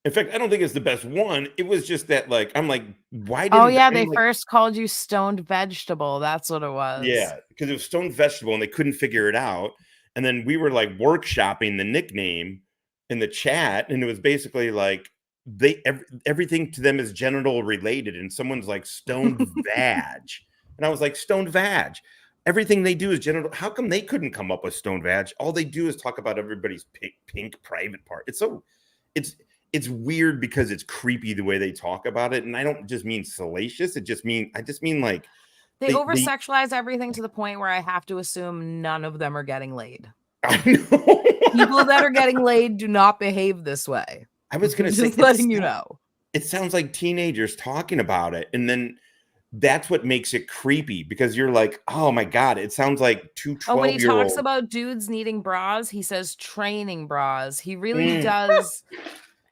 In fact, I don't think it's the best one. It was just that, like, I'm like, why didn't? Oh yeah, I'm they like, first called you stoned vegetable. That's what it was. yeah, because it was stone vegetable, and they couldn't figure it out. And then we were like workshopping the nickname in the chat, and it was basically like everything to them is genital related, and someone's like stoned vag, and I was like stoned vag. Everything they do is genital. How come they couldn't come up with stoned vag? All they do is talk about everybody's pink private part. It's weird because it's creepy the way they talk about it, and I don't just mean salacious. I just mean like They over sexualize everything to the point where I have to assume none of them are getting laid. I know. People that are getting laid do not behave this way. I was gonna say, just letting you know. It sounds like teenagers talking about it, and then that's what makes it creepy because you're like, oh my god, it sounds like two 12-year-olds. Oh, when he talks about dudes needing bras, he says training bras. He really does.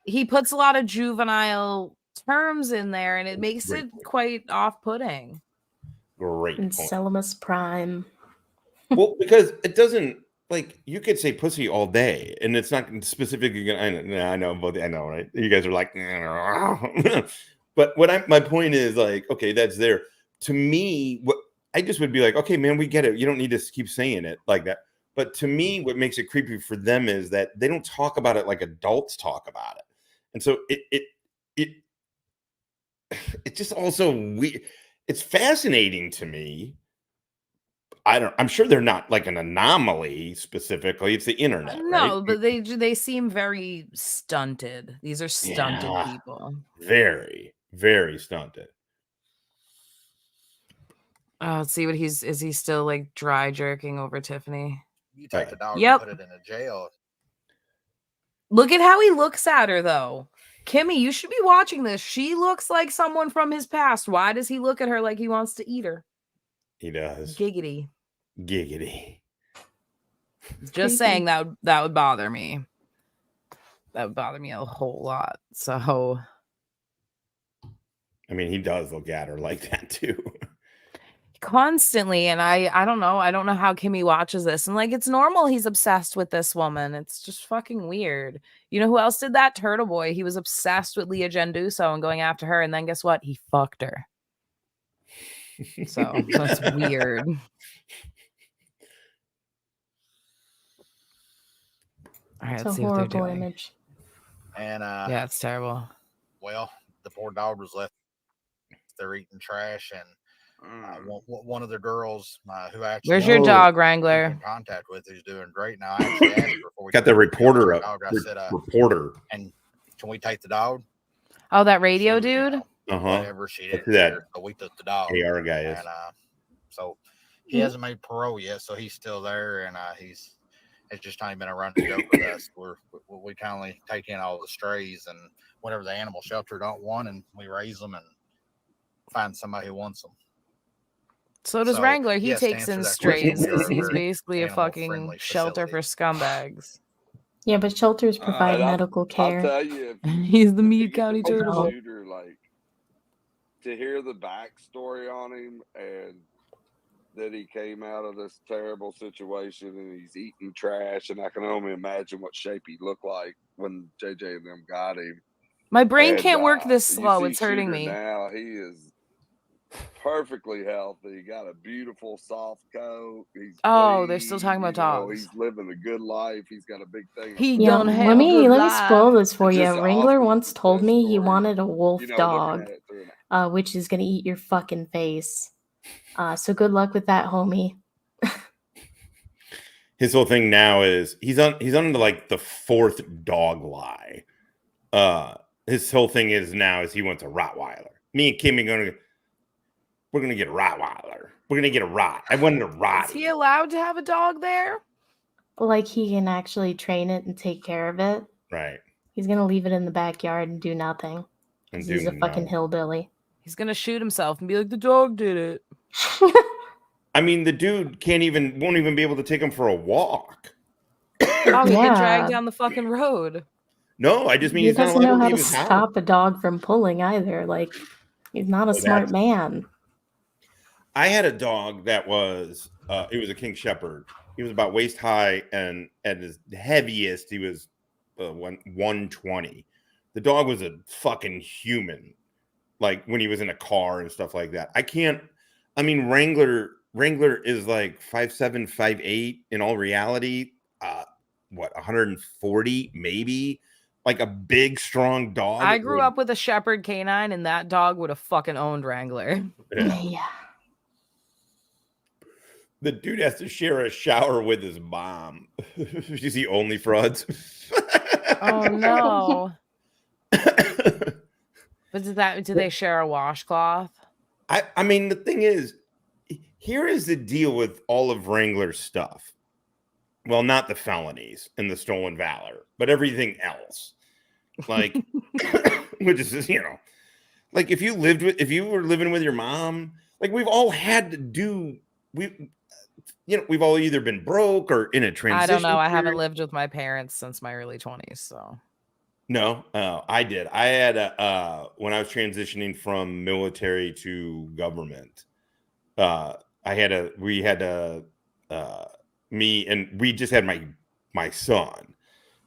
He puts a lot of juvenile terms in there, and it makes it quite off-putting. Great and point. Celimus Prime. Well, because it doesn't, like, you could say pussy all day, and it's not specifically gonna. I know, right? You guys are like, but my point is, like, okay, that's there. To me, what I just would be like, okay, man, we get it. You don't need to keep saying it like that. But to me, what makes it creepy for them is that they don't talk about it like adults talk about it. And so it just also it's fascinating to me. I'm sure they're not like an anomaly specifically. It's the internet. No, right? but they seem very stunted. These are stunted people. Very, very stunted. Let's see what is he still like dry jerking over Tiffany? You take the dog and put it in a jail. Look at how he looks at her, though. Kimmy, you should be watching this. She looks like someone from his past. Why does he look at her like he wants to eat her? He does. Giggity. Just saying that would bother me. That would bother me a whole lot. So, I mean, he does look at her like that too. Constantly, and I don't know how Kimmy watches this, and like it's normal he's obsessed with this woman. It's just fucking weird. You know who else did that? Turtle Boy. He was obsessed with Leah Genduso and going after her, and then guess what? He fucked her. So that's weird. All right, let's see what they're doing. Image. And yeah, it's terrible. Well, the poor dog was left. They're eating trash, and one of the girls who actually where's your dog wrangler in contact with who's doing great now. I actually asked her before we got the reporter up. I said, reporter. And can we take the dog? Oh, that radio dude. Whatever, she didn't care, so we took the dog. AR guy is. And so he hasn't made parole yet, so he's still there, and it's just not even been a run to joke with us. We kindly take in all the strays, and whatever the animal shelter don't want, and we raise them and find somebody who wants them. So does Wrangler. He takes in strays. He's basically a fucking shelter for scumbags. Yeah, but shelters provide medical care. I'll tell you, he's the Meade County Turtle. Like, to hear the backstory on him, and that he came out of this terrible situation and he's eating trash, and I can only imagine what shape he looked like when JJ and them got him. My brain can't work this slow. It's hurting me. Now he is perfectly healthy. He got a beautiful soft coat. He's clean. They're still talking about dogs. He's living a good life. He's got a big thing. Let me spoil this for you. Wrangler once told me he wanted a wolf dog, which is gonna eat your fucking face. So good luck with that, homie. His whole thing now is he's on like the fourth dog lie. His whole thing is he wants a Rottweiler. Me and Kimmy we're gonna get a Rottweiler. We're gonna get a Rott. I wanted a Rott. Is he allowed to have a dog there? Like he can actually train it and take care of it. Right. He's gonna leave it in the backyard and do nothing. He's a fucking hillbilly. He's gonna shoot himself and be like, the dog did it. I mean, the dude won't even be able to take him for a walk. Oh, he get dragged Yeah. down the fucking road. No, I just mean He he's not doesn't allowed know to how leave to his house. stop a dog from pulling either. Like, he's not a smart man. I had a dog that was, it was a King Shepherd. He was about waist high, and at his heaviest, he was 120. The dog was a fucking human, like when he was in a car and stuff like that. I mean, Wrangler is like 5'7", 5'8". In all reality, 140 maybe, like a big, strong dog. I grew up with a Shepherd canine, and that dog would have fucking owned Wrangler. Yeah. The dude has to share a shower with his mom. Is he only frauds? Oh no. But do they share a washcloth? I mean, the thing is, here is the deal with all of Wrangler's stuff. Well, not the felonies and the stolen valor, but everything else. Like, which is, like if you were living with your mom, like we've all had to do, we've all either been broke or in a transition. I don't know. I period. haven't lived with my parents since my early 20s, so. No, I did. I had when I was transitioning from military to government, me and we just had my son,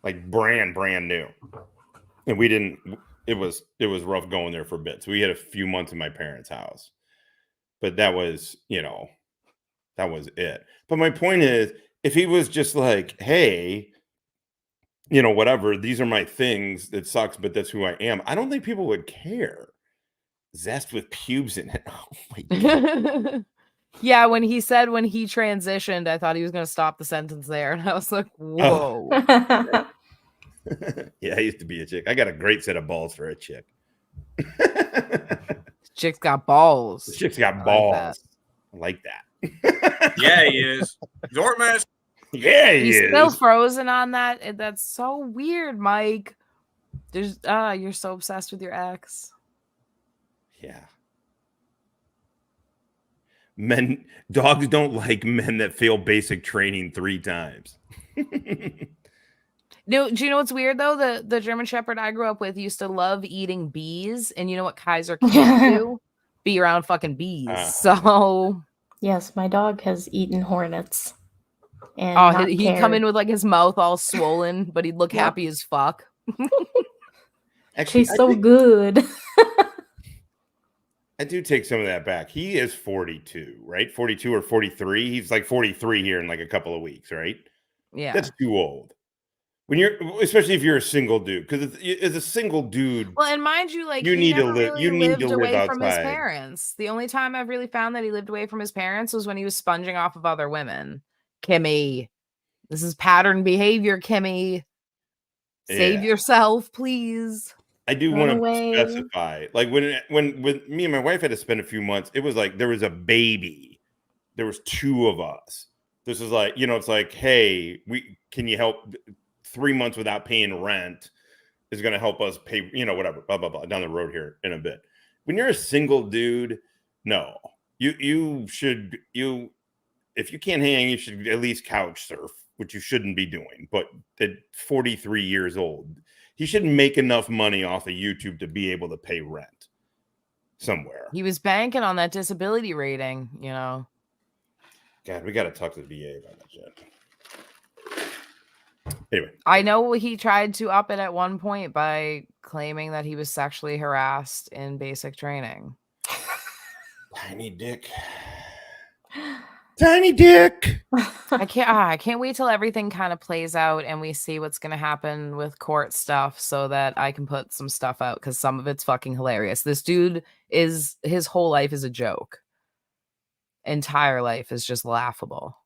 like brand new, and we didn't. It was rough going there for a bit. So we had a few months in my parents' house, but that was that was it. But my point is, if he was just like, hey, whatever, these are my things, it sucks, but that's who I am, I don't think people would care. Zest with pubes in it. Oh my God. Yeah, when he said when he transitioned, I thought he was going to stop the sentence there. And I was like, whoa. Oh. Yeah, I used to be a chick. I got a great set of balls for a chick. Chick's got balls. The chick's got balls. I like that. Yeah, he is. Zortmask. Yeah, He's still frozen on that. That's so weird, Mike. You're so obsessed with your ex. Yeah. Dogs don't like men that fail basic training 3 times. No, do you know what's weird though? The German Shepherd I grew up with used to love eating bees, and you know what Kaiser can't do? Be around fucking bees. So yes, my dog has eaten hornets. And he'd come in with like his mouth all swollen, but he'd look happy as fuck. Actually, she's so good. I do take some of that back. He is 42, right? 42 or 43. He's like 43 here in like a couple of weeks, right? Yeah. That's too old. Especially if you're a single dude, because as a single dude, well, and mind you, like you need to live. Really you need to away live from his outside. parents. The only time I've really found that he lived away from his parents was when he was sponging off of other women. Kimmy, this is pattern behavior. Kimmy, save yourself, please. I do want to specify, like when me and my wife had to spend a few months, it was like there was a baby, there was 2 of us. This is like, it's like, hey, can you help? 3 months without paying rent is going to help us pay, whatever, blah, blah, blah, down the road here in a bit. When you're a single dude, no, you should, if you can't hang, you should at least couch surf, which you shouldn't be doing. But at 43 years old, he shouldn't make enough money off of YouTube to be able to pay rent somewhere. He was banking on that disability rating, God, we got to talk to the VA about that shit. Anyway, I know he tried to up it at one point by claiming that he was sexually harassed in basic training. Tiny dick. Tiny dick. I can't wait till everything kind of plays out and we see what's going to happen with court stuff so that I can put some stuff out, because some of it's fucking hilarious. This dude his whole life is a joke. Entire life is just laughable.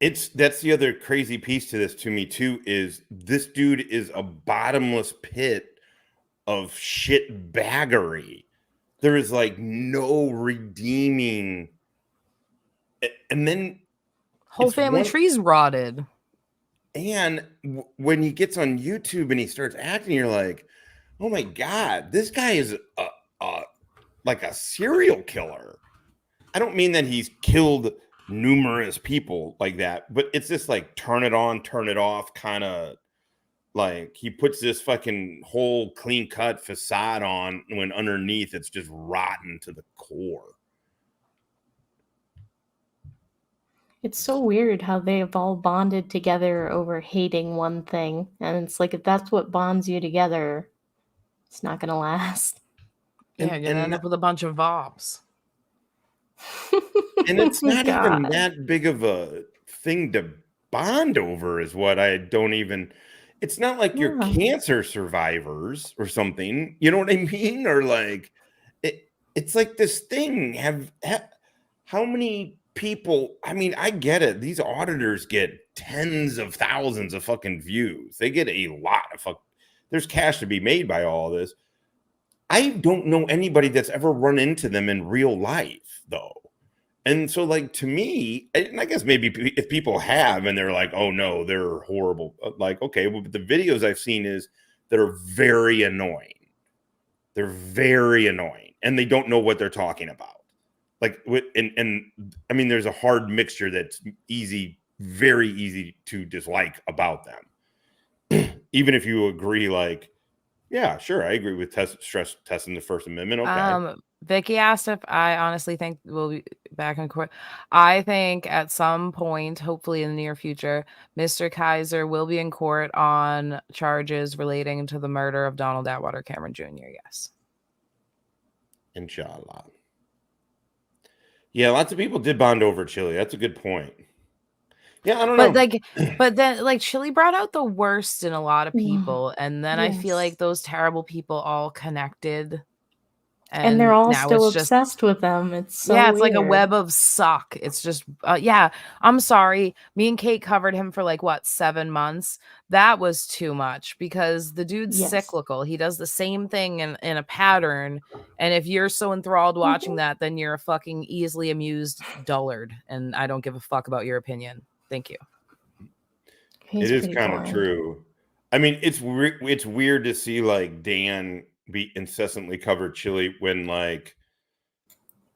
That's the other crazy piece to this to me too, is this dude is a bottomless pit of shit baggery. There is like no redeeming. And then whole family tree's rotted. And when he gets on YouTube and he starts acting, you're like, oh my God, this guy is like a serial killer. I don't mean that he's killed numerous people like that, but it's just like turn it on, turn it off kind of. Like he puts this fucking whole clean cut facade on when underneath it's just rotten to the core. It's so weird how they've all bonded together over hating one thing. And it's like, if that's what bonds you together, it's not going to last. Yeah, you're going to end up with a bunch of VOBs. And it's not even that big of a thing to bond over is what I don't even... It's not like you're cancer survivors or something. You know what I mean? Or like, it's like this thing. How many people? I mean, I get it. These auditors get tens of thousands of fucking views. They get a lot of there's cash to be made by all this. I don't know anybody that's ever run into them in real life, though. And so, like, to me, and I guess maybe if people have and they're like, oh, no, they're horrible. Like, okay, well, but the videos I've seen is that are very annoying. They're very annoying. And they don't know what they're talking about. Like, and I mean, there's a hard mixture that's very easy to dislike about them. Even if you agree, like, yeah, sure, I agree with stress testing the First Amendment. Okay. Vicky asked if I honestly think we'll be back in court. I think at some point, hopefully in the near future, Mr. Kaiser will be in court on charges relating to the murder of Donald Atwater Cameron Jr. Yes. Inshallah. Yeah, lots of people did bond over Chile. That's a good point. Yeah, I don't know. But then like Chile brought out the worst in a lot of people. And then I feel like those terrible people all connected. And they're all still obsessed with them. It's so it's weird. like a web of suck. It's just, I'm sorry. Me and Kate covered him for like, 7 months? That was too much because the dude's cyclical. He does the same thing in a pattern. And if you're so enthralled watching that, then you're a fucking easily amused dullard. And I don't give a fuck about your opinion. Thank you. It is kind of true. I mean, it's weird to see like Dan be incessantly covered Chile when like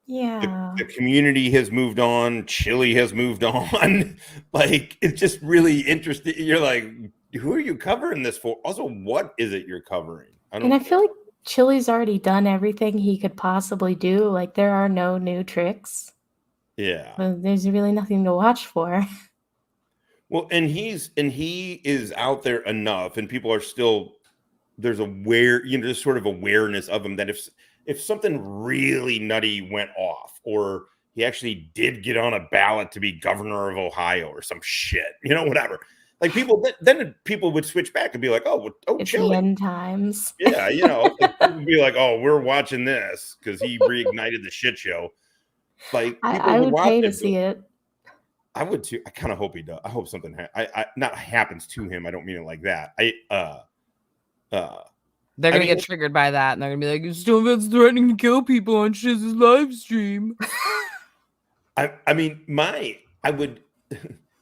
the community has moved on, Chile has moved on. Like it's just really interesting. You're like, who are you covering this for? Also, what is it you're covering? I feel like Chile's already done everything he could possibly do. Like there are no new tricks. Yeah. There's really nothing to watch for. Well, and he is out there enough, and people are still there's just sort of awareness of him that if something really nutty went off, or he actually did get on a ballot to be governor of Ohio or some shit, whatever. Like then people would switch back and be like, it's Chile. The end times. Yeah, it'd be like, oh, we're watching this because he reignited the shit show. Like I would pay to see it. I would too. I kind of hope he does. I hope something not happens to him. I don't mean it like that. They're gonna get triggered by that, and they're gonna be like, "Stoneville's threatening to kill people on Shiz's live stream."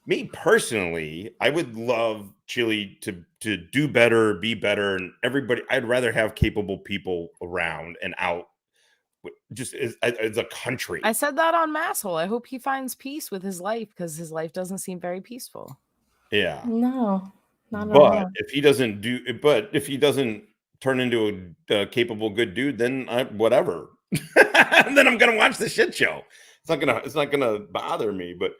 Me personally, I would love Chile to do better, be better, and everybody. I'd rather have capable people around and out, just as a country. I said that on Masshole. I hope he finds peace with his life because his life doesn't seem very peaceful. Yeah. No, not at all. If he doesn't turn into a capable good dude, then whatever. Then I'm gonna watch the shit show. It's not gonna bother me. But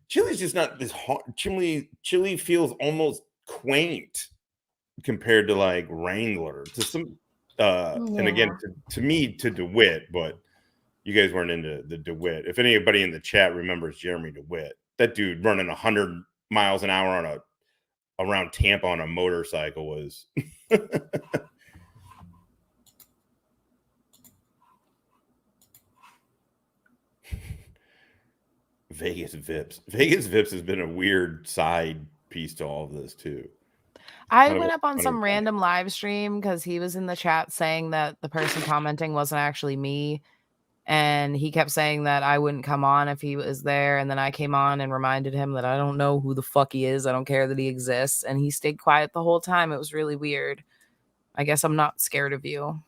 Chile's just not this hard. Chile feels almost quaint compared to like Wrangler to some. And again, to me, to DeWitt, but you guys weren't into the DeWitt. If anybody in the chat remembers Jeremy DeWitt, that dude running 100 miles an hour around Tampa on a motorcycle was. Vegas Vips has been a weird side piece to all of this too. I went up on some random live stream because he was in the chat saying that the person commenting wasn't actually me. And he kept saying that I wouldn't come on if he was there. And then I came on and reminded him that I don't know who the fuck he is. I don't care that he exists. And he stayed quiet the whole time. It was really weird. I guess I'm not scared of you.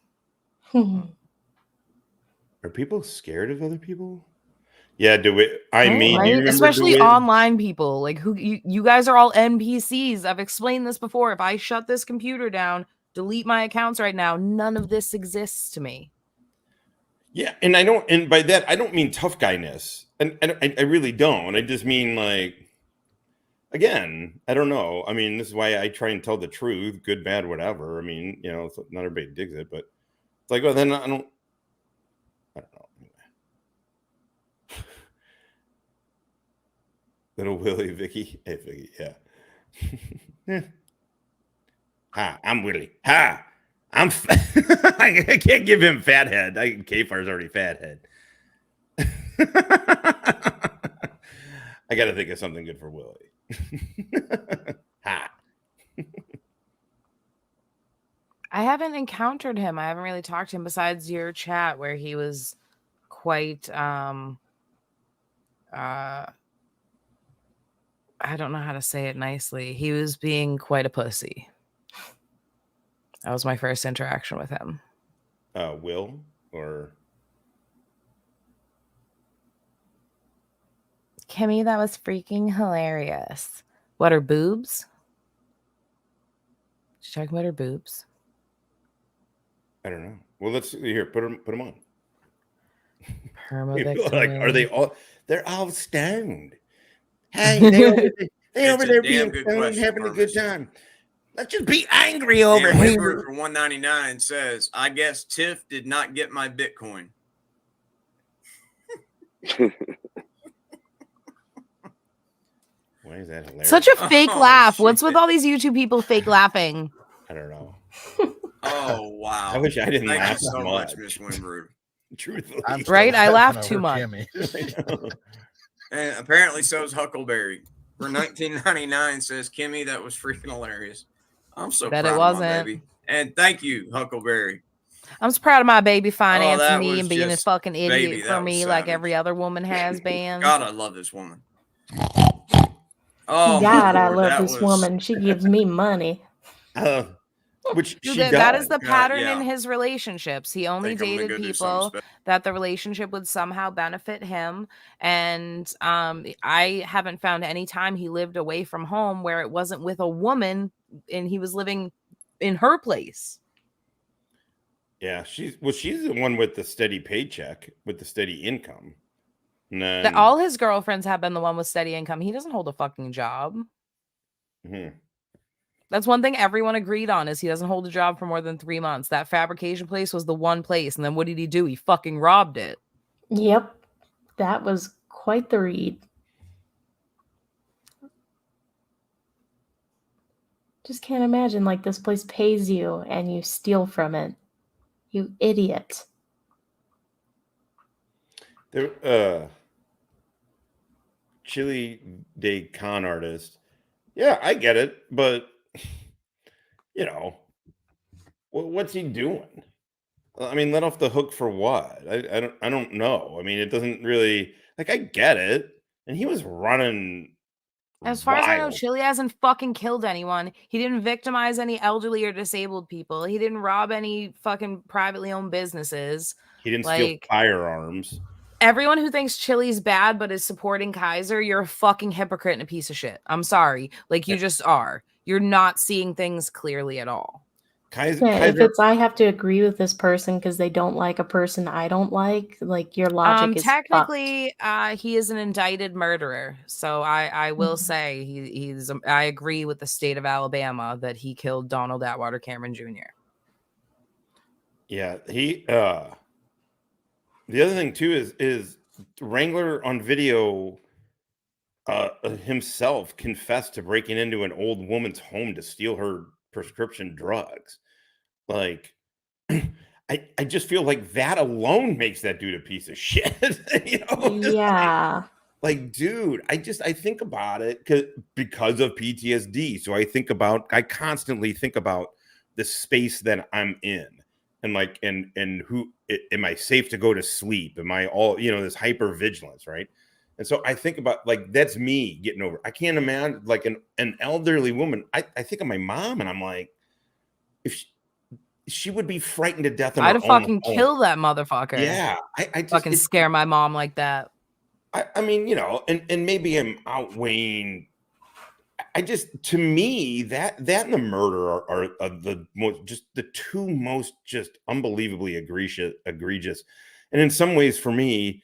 Are people scared of other people? Yeah, do it. I mean, do you remember especially DeWitt? online people, like who you guys are all NPCs. I've explained this before. If I shut this computer down, delete my accounts right now, none of this exists to me. Yeah, and I don't, and by that I don't mean tough guyness, and I really don't. I just mean like, again, I don't know. I mean, this is why I try and tell the truth, good, bad, whatever. I mean, you know, not everybody digs it, but it's like, well, then I don't know. Little Willie, Vicky, hey Vicky, yeah. Ha, I'm Willie. Ha, I'm. I can't give him fathead. K-Far's already fathead. I got to think of something good for Willie. Ha. I haven't encountered him. I haven't really talked to him besides your chat where he was quite I don't know how to say it nicely. He was being quite a pussy. That was my first interaction with him. Will or Kimmy, that was freaking hilarious. What are boobs? She's talking about her boobs. I don't know. Well, let's here put them on. Like, are they all? They're all stoned. Hey, they over there being stoned, having a good time. Let's just be angry over here. For 199 says, I guess Tiff did not get my Bitcoin. Why is that hilarious? Such a fake laugh. What's with all these YouTube people fake laughing? I don't know. Oh, wow. I wish I didn't laugh so much. Miss Winbrood. Truthfully. Right? I laughed too much. And apparently so is Huckleberry. For 1999 says, Kimmy, that was freaking hilarious. I'm so proud of my baby. And thank you, Huckleberry. I'm so proud of my baby financing me and being a fucking idiot for me like every other woman has been. God, I love this woman. Oh, God, I love this woman. She gives me money. Which that is the pattern in his relationships. He only dated people that the relationship would somehow benefit him. And I haven't found any time he lived away from home where it wasn't with a woman and he was living in her place. Yeah, she's the one with the steady paycheck, with the steady income. That all his girlfriends have been the one with steady income. He doesn't hold a fucking job. Mm-hmm. That's one thing everyone agreed on is he doesn't hold a job for more than 3 months. That fabrication place was the one place. And then what did he do? He fucking robbed it. Yep. That was quite the read. Just can't imagine like this place pays you and you steal from it. You idiot. Chile de con artist. Yeah, I get it, but you know, what's he doing? I mean, let off the hook for what? I don't know. I mean, it doesn't really, like, I get it. And he was running. As far as I know, Chile hasn't fucking killed anyone. He didn't victimize any elderly or disabled people. He didn't rob any fucking privately owned businesses. He didn't steal firearms. Everyone who thinks Chile's bad but is supporting Kaiser, you're a fucking hypocrite and a piece of shit. I'm sorry. Like, you just are. You're not seeing things clearly at all. Kaiser, if it's I have to agree with this person because they don't like a person I don't like your logic is technically he is an indicted murderer. So I will say he's I agree with the state of Alabama that he killed Donald Atwater Cameron Jr. Yeah, he the other thing too is Wrangler on video himself confessed to breaking into an old woman's home to steal her prescription drugs. Like, I just feel like that alone makes that dude a piece of shit. You know? Yeah. Like, dude, I think about it because of PTSD. So I constantly think about the space that I'm in, and like, and who am I safe to go to sleep? Am I all, this hyper vigilance, right? And so I think about, like, that's me getting over. I can't imagine like an elderly woman. I think of my mom, and I'm like, if she would be frightened to death. I'd fucking kill that motherfucker. Yeah, I just fucking scare my mom like that. I mean, and maybe I'm outweighing. To me, that and the murder are the most, just the two most just unbelievably egregious. And in some ways, for me,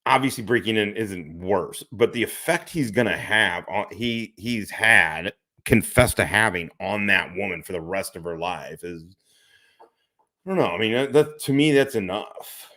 obviously breaking in isn't worse, but the effect he's gonna have he's confessed to having on that woman for the rest of her life is, I don't know. I mean, that to me, that's enough.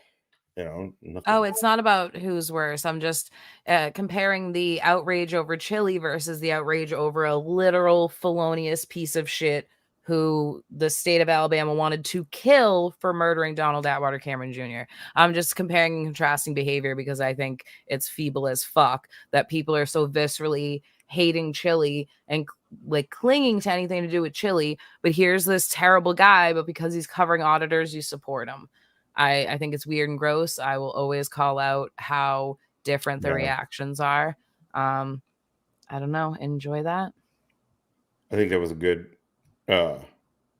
Oh, it's not about who's worse. I'm just comparing the outrage over Chile versus the outrage over a literal felonious piece of shit who the state of Alabama wanted to kill for murdering Donald Atwater Cameron Jr. I'm just comparing and contrasting behavior because I think it's feeble as fuck that people are so viscerally hating Chile and like clinging to anything to do with Chile. But here's this terrible guy, but because he's covering auditors, you support him. I think it's weird and gross. I will always call out how different the reactions are. I don't know. Enjoy that. I think that was a good. I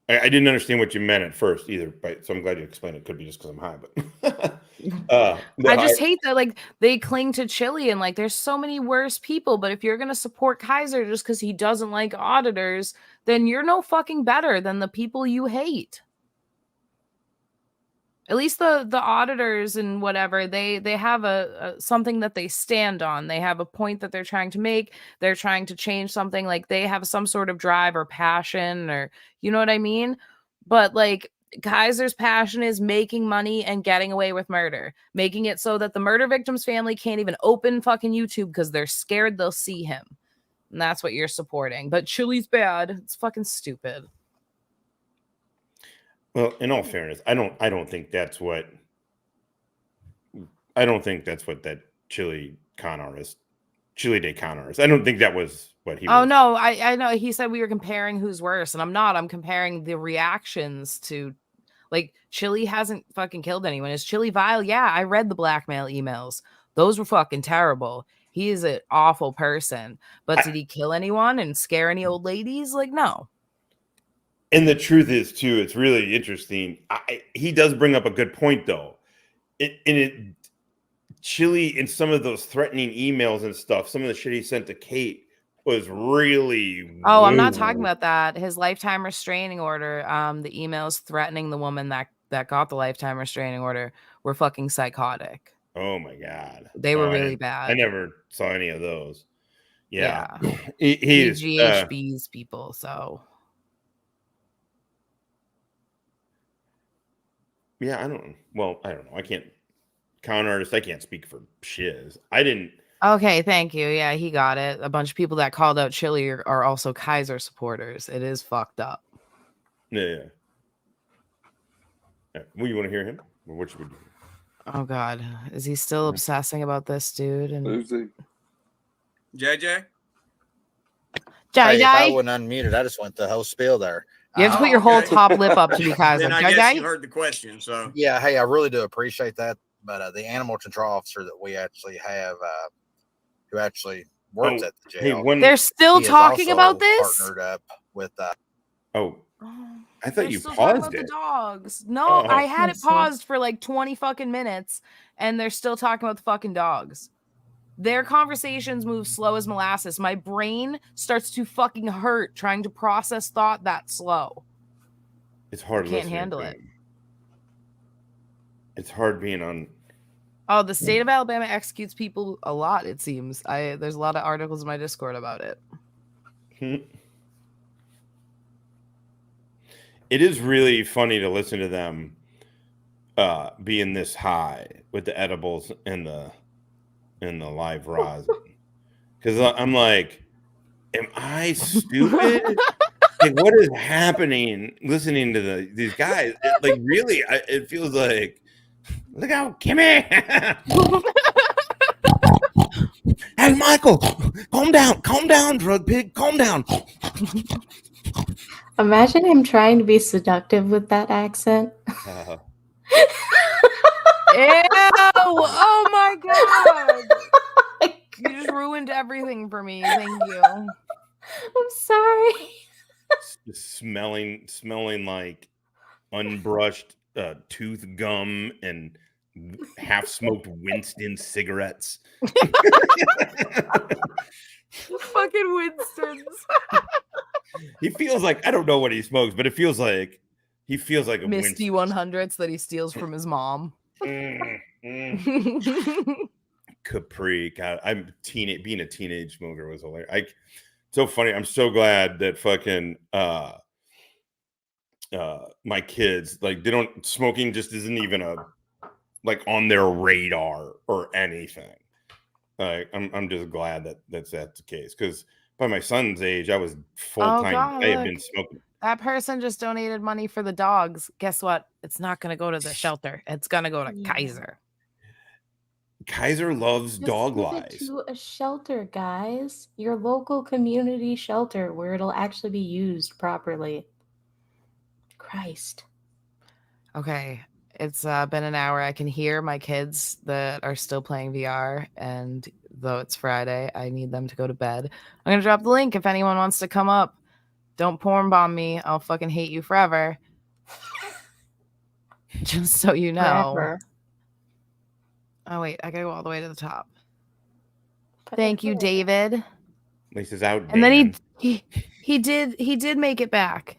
didn't understand what you meant at first either, so I'm glad you explained it. Could be just because I'm high, but I just hate that like they cling to Chile and like there's so many worse people. But if you're gonna support Kaiser just because he doesn't like auditors, then you're no fucking better than the people you hate. At least the auditors and whatever, they have a something that they stand on. They have a point that they're trying to make. They're trying to change something. Like they have some sort of drive or passion, or you know what I mean? But like Kaiser's passion is making money and getting away with murder, making it so that the murder victim's family can't even open fucking YouTube because they're scared they'll see him. And that's what you're supporting. But Chile's bad. It's fucking stupid. Well, in all fairness, I don't think that's what that Chile day con artist. I don't think that was what he was. Oh no, I know he said we were comparing who's worse, and I'm not. I'm comparing the reactions to like Chile hasn't fucking killed anyone. Is Chile vile? Yeah, I read the blackmail emails. Those were fucking terrible. He is an awful person. But did he kill anyone and scare any old ladies? Like, no. And the truth is, too, it's really interesting. He does bring up a good point, though. Chile, in some of those threatening emails and stuff, some of the shit he sent to Kate was really. Oh, I'm not talking about that. His lifetime restraining order, the emails threatening the woman that got the lifetime restraining order were fucking psychotic. Oh my God. They were really bad. I never saw any of those. Yeah. He GHBs people, so. Yeah, I don't know. I can't con artist. I can't speak for shiz. I didn't. Okay, thank you. Yeah, he got it. A bunch of people that called out Chile are also Kaiser supporters. It is fucked up. Yeah. Well, you want to hear him? Or what should we do? Oh God, is he still obsessing about this dude? And Who's he? JJ? Hey, if I wasn't unmuted, I just went the whole spiel there. You have to put your whole top lip up to be Kaiser. Then I guess you heard the question. So yeah, hey, I really do appreciate that. But the animal control officer that we actually have, who actually works at the jail, they're still talking about this. Partnered up with. I thought you paused it. The dogs. No, I had it paused for like 20 fucking minutes, and they're still talking about the fucking dogs. Their conversations move slow as molasses. My brain starts to fucking hurt trying to process thought that slow. It's hard. I can't handle it. It's hard being on. Oh, the state of Alabama executes people a lot, it seems. There's a lot of articles in my Discord about it. It is really funny to listen to them being this high with the edibles and the live rosin. Because I'm like, am I stupid? Like, what is happening listening to these guys? It feels like, look out, Kimmy. Hey, Michael, calm down, drug pig, calm down. Imagine him trying to be seductive with that accent. Ew! Oh my God! You just ruined everything for me. Thank you. I'm sorry. Smelling like unbrushed tooth gum and half-smoked Winston cigarettes. Fucking Winston's. He feels like, I don't know what he smokes, but it feels like he feels like a Misty Winston. 100s that he steals from his mom. Capri. God, being a teenage smoker was hilarious. So funny. I'm so glad that fucking my kids, like, they don't, smoking just isn't even on their radar or anything. Like, I'm just glad that's the case, because by my son's age, I was full-time. I had been smoking. That person just donated money for the dogs. Guess what? It's not going to go to the shelter. It's going to go to Kaiser. Kaiser loves dog give lies. it to a shelter, guys. Your local community shelter where it'll actually be used properly. Christ. Okay. It's been an hour. I can hear my kids that are still playing VR, and though it's Friday, I need them to go to bed. I'm going to drop the link if anyone wants to come up. Don't porn bomb me. I'll fucking hate you forever. Just so you know. Forever. Oh, wait. I got to go all the way to the top. Thank you, David. Lisa's out. And then he did make it back.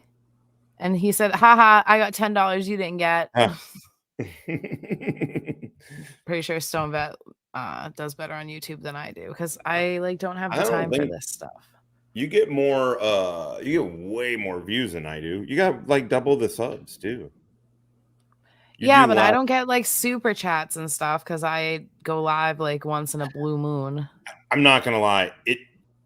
And he said, haha, I got $10 you didn't get. Pretty sure Stone Vet does better on YouTube than I do, because I don't have the time for this stuff. You get more you get way more views than I do. You got double the subs too. Yeah, but I don't get super chats and stuff because I go live once in a blue moon. I'm not gonna lie.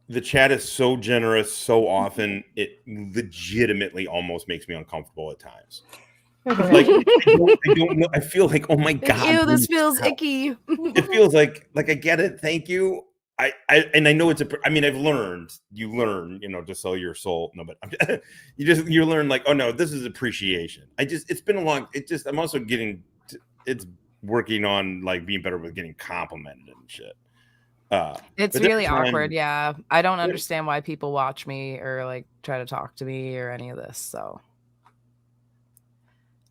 The chat is so generous so often, it legitimately almost makes me uncomfortable at times. I don't know. I feel like, oh my God. Ew, this feels icky. It feels like I get it. Thank you. I know it's I've learned, you learn, to sell your soul. No, but you learn oh no, this is appreciation. It's been a long, I'm also it's working on being better with getting complimented and shit. It's really awkward. Yeah. I don't understand why people watch me or try to talk to me or any of this. So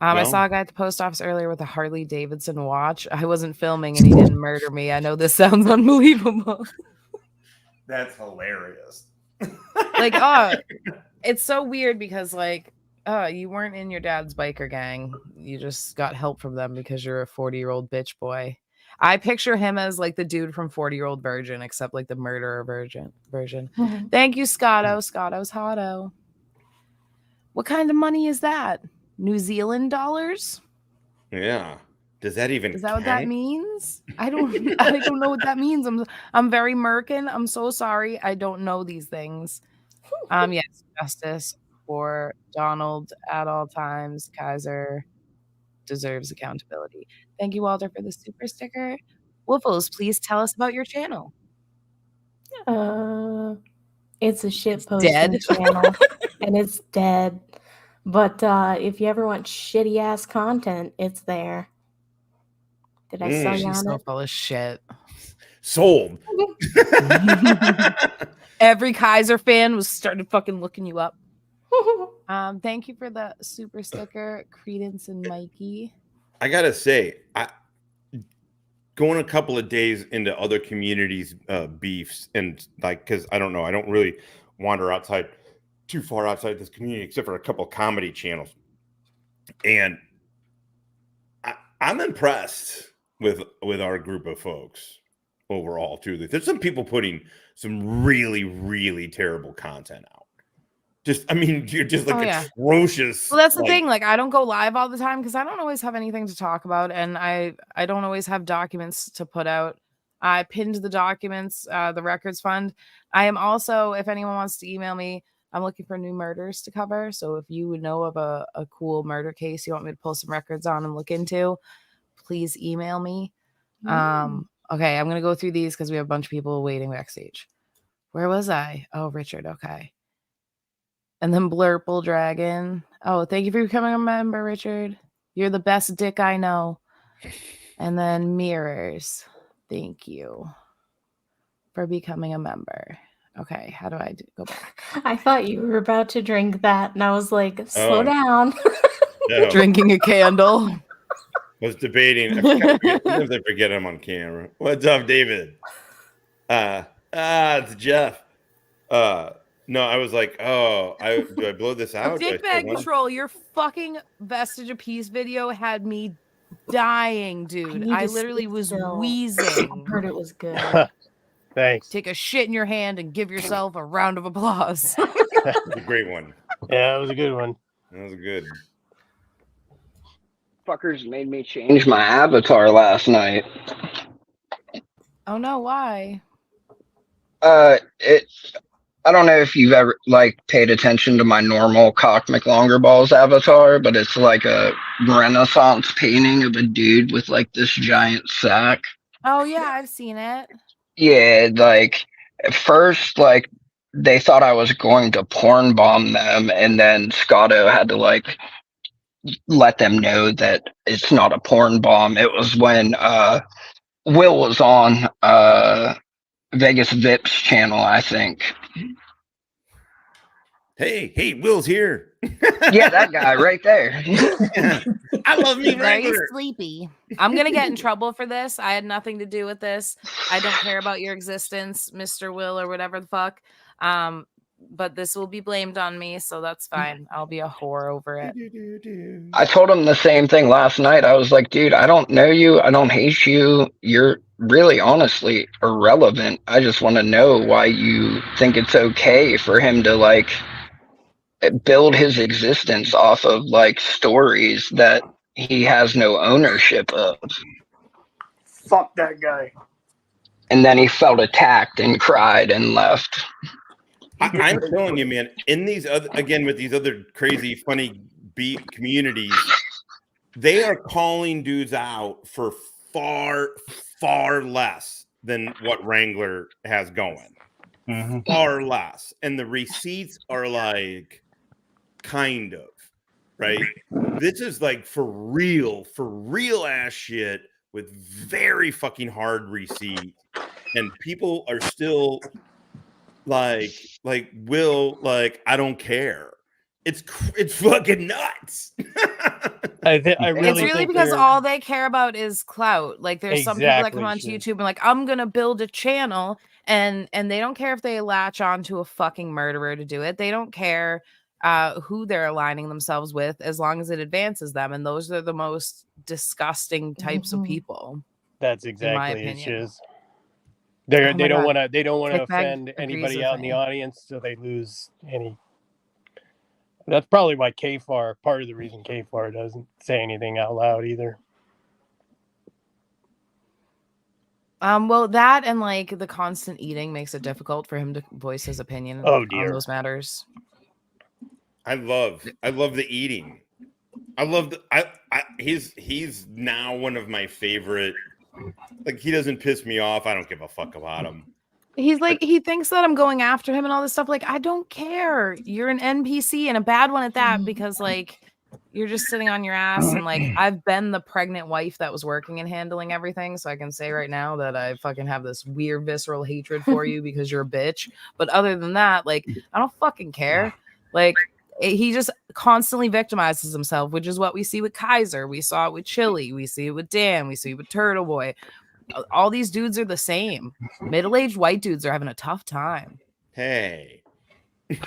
I saw a guy at the post office earlier with a Harley Davidson watch. I wasn't filming and he didn't murder me. I know this sounds unbelievable. That's hilarious. It's so weird because you weren't in your dad's biker gang. You just got help from them because you're a 40-year-old bitch boy. I picture him as the dude from 40-Year-Old Virgin, except the murderer version. Mm-hmm. Thank you, Scotto. Scotto's hotto. What kind of money is that? New Zealand dollars? Yeah. Does that even Is that count? What that means? I don't know what that means. I'm very Merkin. I'm so sorry. I don't know these things. Yes, justice for Donald at all times. Kaiser deserves accountability. Thank you, Walter, for the super sticker. Woofles, please tell us about your channel. It's a shit posting channel, and it's dead. But if you ever want shitty ass content, it's there. Did I sell you on it? She's so full of shit. Sold. Every Kaiser fan started fucking looking you up. Thank you for the super sticker, Credence and Mikey. I gotta say, going a couple of days into other communities' beefs, and because I don't know, I don't really wander too far outside this community, except for a couple of comedy channels, and I'm impressed with our group of folks overall too. There's some people putting some really, really terrible content out. You're just atrocious. Well, that's the thing. I don't go live all the time because I don't always have anything to talk about, and I don't always have documents to put out. I pinned the documents, the records fund. I am also, if anyone wants to email me, I'm looking for new murders to cover. So if you would know of a cool murder case you want me to pull some records on and look into, please email me. Okay, I'm going to go through these because we have a bunch of people waiting backstage. Where was I? Oh, Richard. Okay. And then Blurple Dragon. Oh, thank you for becoming a member, Richard. You're the best dick I know. And then Mirrors. Thank you for becoming a member. Okay, how do I go back? I thought you were about to drink that, and I was like, slow down. No. Drinking a candle. I was debating. Sometimes I forget I'm on camera. What's up, David? It's Jeff. No, I was like, do I blow this out? Dick bag control. Your fucking Vestige of Peace video had me dying, dude. I literally was wheezing. I heard it was good. Thanks. Take a shit in your hand and give yourself a round of applause. That was a great one. Yeah, that was a good one. That was good. Fuckers made me change my avatar last night. Oh no, why? I don't know if you've ever paid attention to my normal Cock McLongerballs avatar, but it's like a Renaissance painting of a dude with this giant sack. Oh yeah, I've seen it. Yeah, at first, they thought I was going to porn bomb them, and then Scotto had to let them know that it's not a porn bomb. It was when Will was on Vegas Vip's channel, I think. Hey, Will's here. Yeah, that guy right there. I love me very sleepy. I'm gonna get in trouble for this. I had nothing to do with this. I don't care about your existence, Mr. Will, or whatever the fuck. But this will be blamed on me, so that's fine. I'll be a whore over it. I told him the same thing last night. I was like, dude, I don't know you. I don't hate you. You're really honestly irrelevant. I just want to know why you think it's okay for him to build his existence off of stories that he has no ownership of. Fuck that guy. And then he felt attacked and cried and left. I'm telling you, man, in these with these other crazy, funny beat communities, they are calling dudes out for far, far less than what Wrangler has going. Mm-hmm. Far less. And the receipts are kind of, right? This is for real ass shit with very fucking hard receipts. And people are still Will, I don't care. It's fucking nuts. It's really because all they care about is clout. There's some people that come onto YouTube and I'm gonna build a channel, and they don't care if they latch on to a fucking murderer to do it. They don't care who they're aligning themselves with, as long as it advances them. And those are the most disgusting types of people. That's exactly it. They don't want to offend anybody out in the audience, so they lose any. That's probably why Kfar, part of the reason Kfar doesn't say anything out loud either. Well, that and the constant eating makes it difficult for him to voice his opinion on those matters. I love the eating. I love he's now one of my favorite. He doesn't piss me off. I don't give a fuck about him. He's he thinks that I'm going after him and all this stuff. I don't care. You're an NPC and a bad one at that, because you're just sitting on your ass. And I've been the pregnant wife that was working and handling everything. So I can say right now that I fucking have this weird visceral hatred for you because you're a bitch. But other than that, I don't fucking care. He just constantly victimizes himself, which is what we see with Kaiser. We saw it with Chile. We see it with Dan. We see it with Turtle Boy. All these dudes are the same. Middle-aged white dudes are having a tough time. Hey.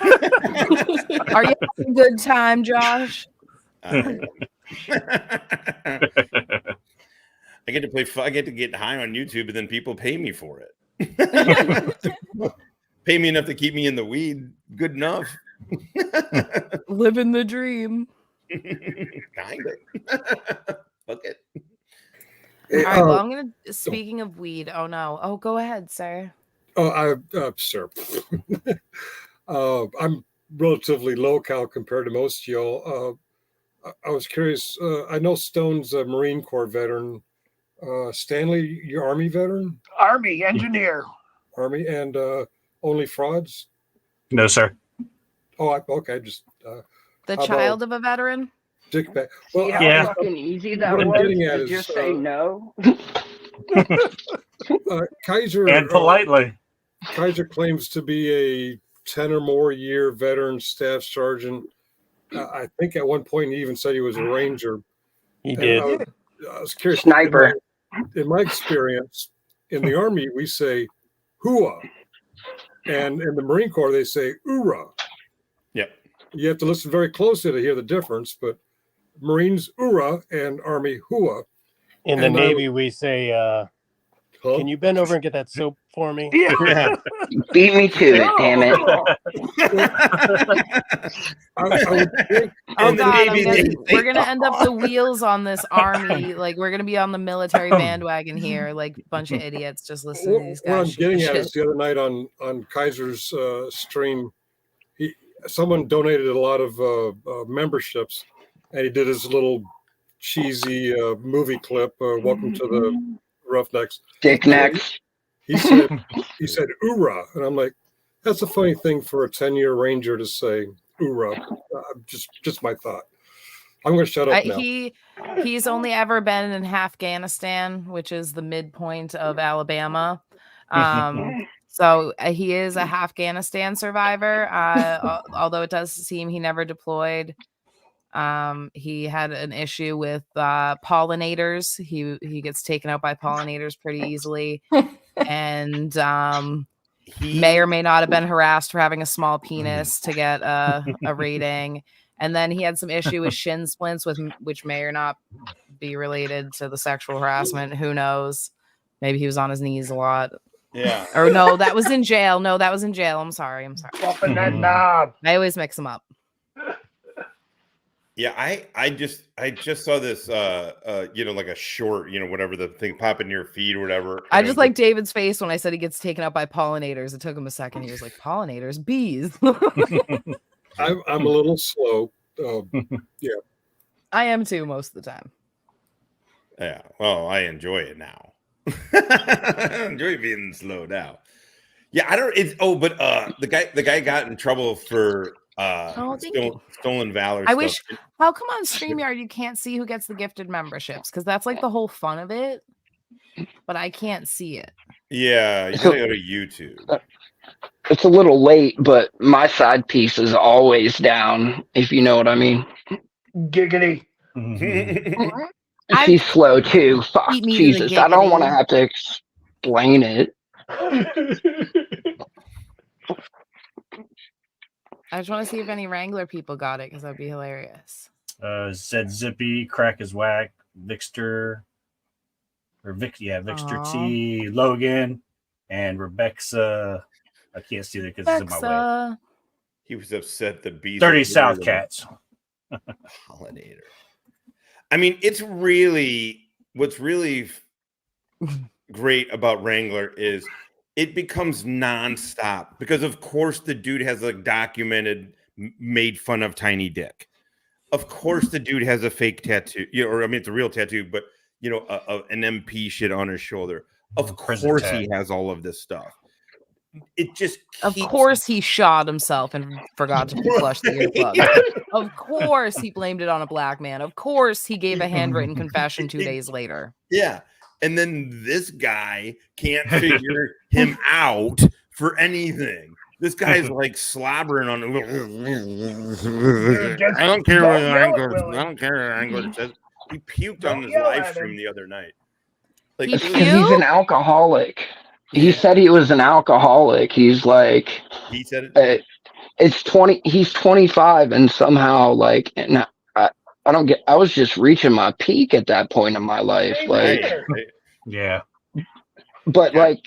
Are you having a good time, Josh? I get to play. I get to get high on YouTube, and then people pay me for it. Pay me enough to keep me in the weed. Good enough. Living the dream. Kind of. Fuck it. All right. Well, I'm gonna. Speaking of weed. Oh no. Oh, go ahead, sir. Sir. I'm relatively low cal compared to most of y'all. I was curious. I know Stone's a Marine Corps veteran. Stanley, you Army veteran? Army engineer. Army, and only frauds? No, sir. Oh, okay. Just the child of a veteran. Dick back. Well, yeah. Fucking easy that was. To just say no. Kaiser and politely. Kaiser claims to be a 10 or more year veteran staff sergeant. I think at one point he even said he was a ranger. He did. I was curious. Sniper. In my experience, in the Army, we say "hua," and in the Marine Corps, they say "ura." Yep. You have to listen very closely to hear the difference, but Marines "ura" and Army "hua." In the Navy, we say, can you bend over and get that soap for me? Yeah. Beat me to it, damn it. Oh God, we're gonna end up the wheels on this Army. Like we're gonna be on the military bandwagon here, like a bunch of idiots just listening to these guys. What I'm getting at is the other night on Kaiser's stream, someone donated a lot of memberships, and he did his little cheesy movie clip. Welcome to the Roughnecks. Dick necks. He said "ura," and I'm like, that's a funny thing for a 10-year Ranger to say "ura." Just my thought. I'm going to shut up now. He's only ever been in Afghanistan, which is the midpoint of Alabama. So he is a Afghanistan survivor. Although it does seem he never deployed. He had an issue with pollinators. He gets taken out by pollinators pretty easily. And he may or may not have been harassed for having a small penis to get a rating. And then he had some issue with shin splints, which may or not be related to the sexual harassment. Who knows? Maybe he was on his knees a lot. Yeah. Or no, that was in jail. No, that was in jail. I'm sorry. Flopping that knob. I always mix them up. Yeah, I just saw this like a short, whatever the thing pop in your feed or whatever. I just like David's face when I said he gets taken out by pollinators. It took him a second. He was like, pollinators, bees. I'm a little slow. Yeah. I am too most of the time. Yeah. Well, I enjoy it now. I enjoy being slow now. Yeah, I don't but the guy got in trouble for stolen valor. I wish. How come on StreamYard you can't see who gets the gifted memberships? Because that's like the whole fun of it. But I can't see it. Yeah, you gotta go to YouTube. It's a little late, but my side piece is always down, if you know what I mean. Giggity. She's slow too. Fuck, Jesus, I don't want to have to explain it. I just want to see if any Wrangler people got it, because that'd be hilarious. Zed Zippy, Crack is Whack, Victor T, Logan, and Rebecca. I can't see that because it's in my way. He was upset the bees. 30 South Cats. Pollinator. I mean, what's really great about Wrangler is it becomes nonstop because, of course, the dude has like documented, made fun of tiny dick. Of course, the dude has a fake tattoo, it's a real tattoo, but an MP shit on his shoulder. Of course, he has all of this stuff. It just of course he shot himself and forgot to flush the earplug. Of course he blamed it on a black man. Of course he gave a handwritten confession 2 days later. Yeah. And then this guy can't figure him out for anything. This guy's like slobbering on it. I don't care what Angler says. He puked on his live stream the other night. Like, he's an alcoholic. He said he was an alcoholic. He's like, he said it. He's 25, and somehow and I don't get. I was just reaching my peak at that point in my life. Yeah. But I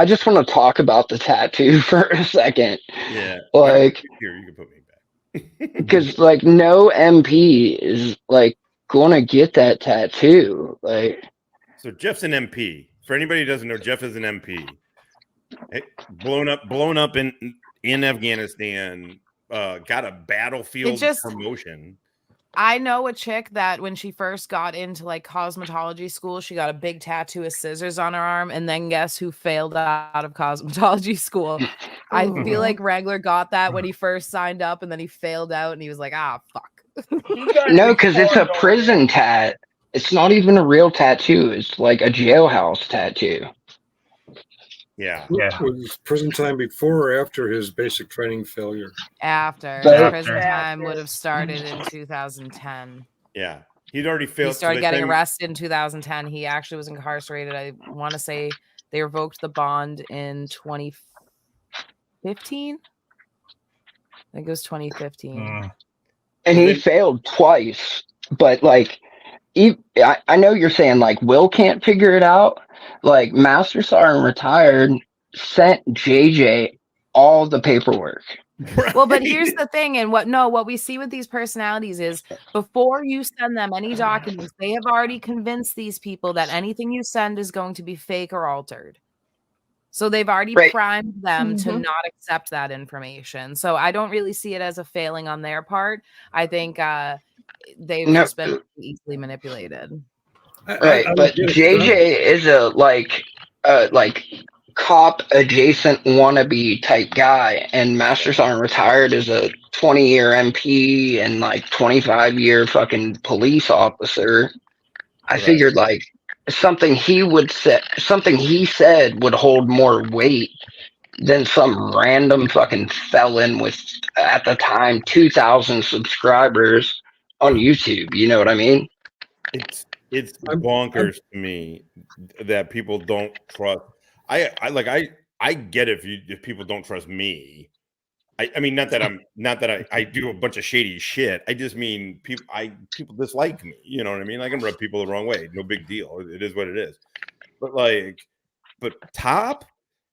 just want to talk about the tattoo for a second. Yeah. Here, you can put me back. Because no MP is going to get that tattoo. So Jeff's an MP. For anybody who doesn't know, Jeff is an MP. Blown up in Afghanistan. Got a battlefield promotion. I know a chick that when she first got into cosmetology school, she got a big tattoo of scissors on her arm, and then guess who failed out of cosmetology school? I feel like Wrangler got that when he first signed up, and then he failed out, and he was like, fuck. No, because it's a prison tat. It's not even a real tattoo. It's like a jailhouse tattoo. Yeah. Was prison time before or after his basic training failure? After. Prison time would have started in 2010. Yeah. He'd already failed. He started getting arrested in 2010. He actually was incarcerated. I want to say they revoked the bond in 2015. I think it was 2015. And he failed twice, but like, I know you're saying like Will can't figure it out. Like Master Sergeant retired sent JJ all the paperwork. Right. Well, but here's the thing, and what we see with these personalities is before you send them any documents, they have already convinced these people that anything you send is going to be fake or altered. So they've already primed them to not accept that information. So I don't really see it as a failing on their part. I think they've just been easily manipulated. Right, but JJ is a like cop adjacent wannabe type guy, and Master Sergeant retired as a 20-year MP and like 25-year fucking police officer. I figured like something he said would hold more weight than some random fucking felon with, at the time, 2,000 subscribers on YouTube. You know what I mean? It's bonkers to me that people don't trust. I get if people don't trust me. I mean, not that I do a bunch of shady shit. I just mean people dislike me. You know what I mean? I can rub people the wrong way. No big deal. It is what it is. But Top,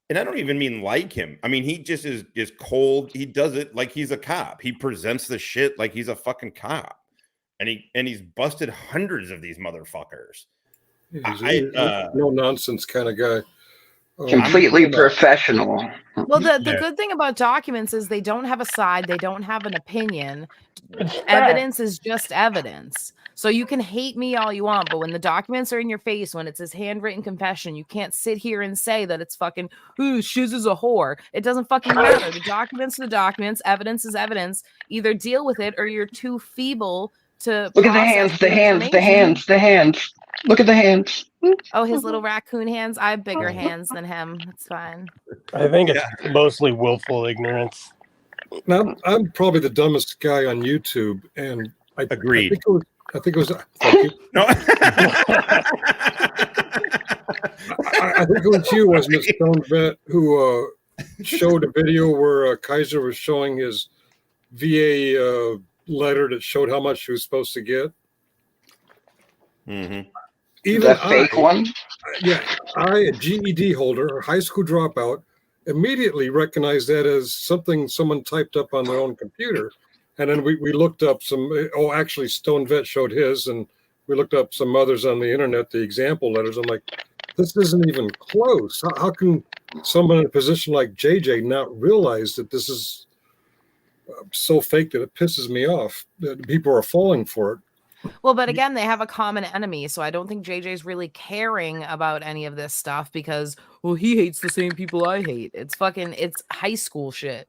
and I don't even mean like him. I mean, he just is cold. He does it like he's a cop. He presents the shit like he's a fucking cop. And he's busted hundreds of these motherfuckers. Yeah, he's no nonsense kind of guy. Completely professional. Well, the good thing about documents is they don't have a side. They don't have an opinion. Evidence is just evidence. So you can hate me all you want, but when the documents are in your face, when it's his handwritten confession, you can't sit here and say that it's fucking, ooh, Shiz is a whore. It doesn't fucking matter. The documents are the documents. Evidence is evidence. Either deal with it or you're too feeble to look at the hands. Look at the hands. Oh, his little raccoon hands. I have bigger hands than him. It's fine. I think it's mostly willful ignorance. Now, I'm probably the dumbest guy on YouTube, and I agreed. I think it was. Thank you. No. I think it was you, wasn't it, Stone Vet, who showed a video where Kaiser was showing his VA letter that showed how much he was supposed to get. Mm-hmm. Even the fake one? Yeah, a GED holder, a high school dropout, immediately recognized that as something someone typed up on their own computer. And then we looked up actually Stone Vet showed his, and we looked up some others on the internet, the example letters. I'm like, this isn't even close. How can someone in a position like JJ not realize that this is so fake that it pisses me off that people are falling for it? Well, but again, they have a common enemy, so I don't think JJ's really caring about any of this stuff because, well, he hates the same people I hate. It's high school shit.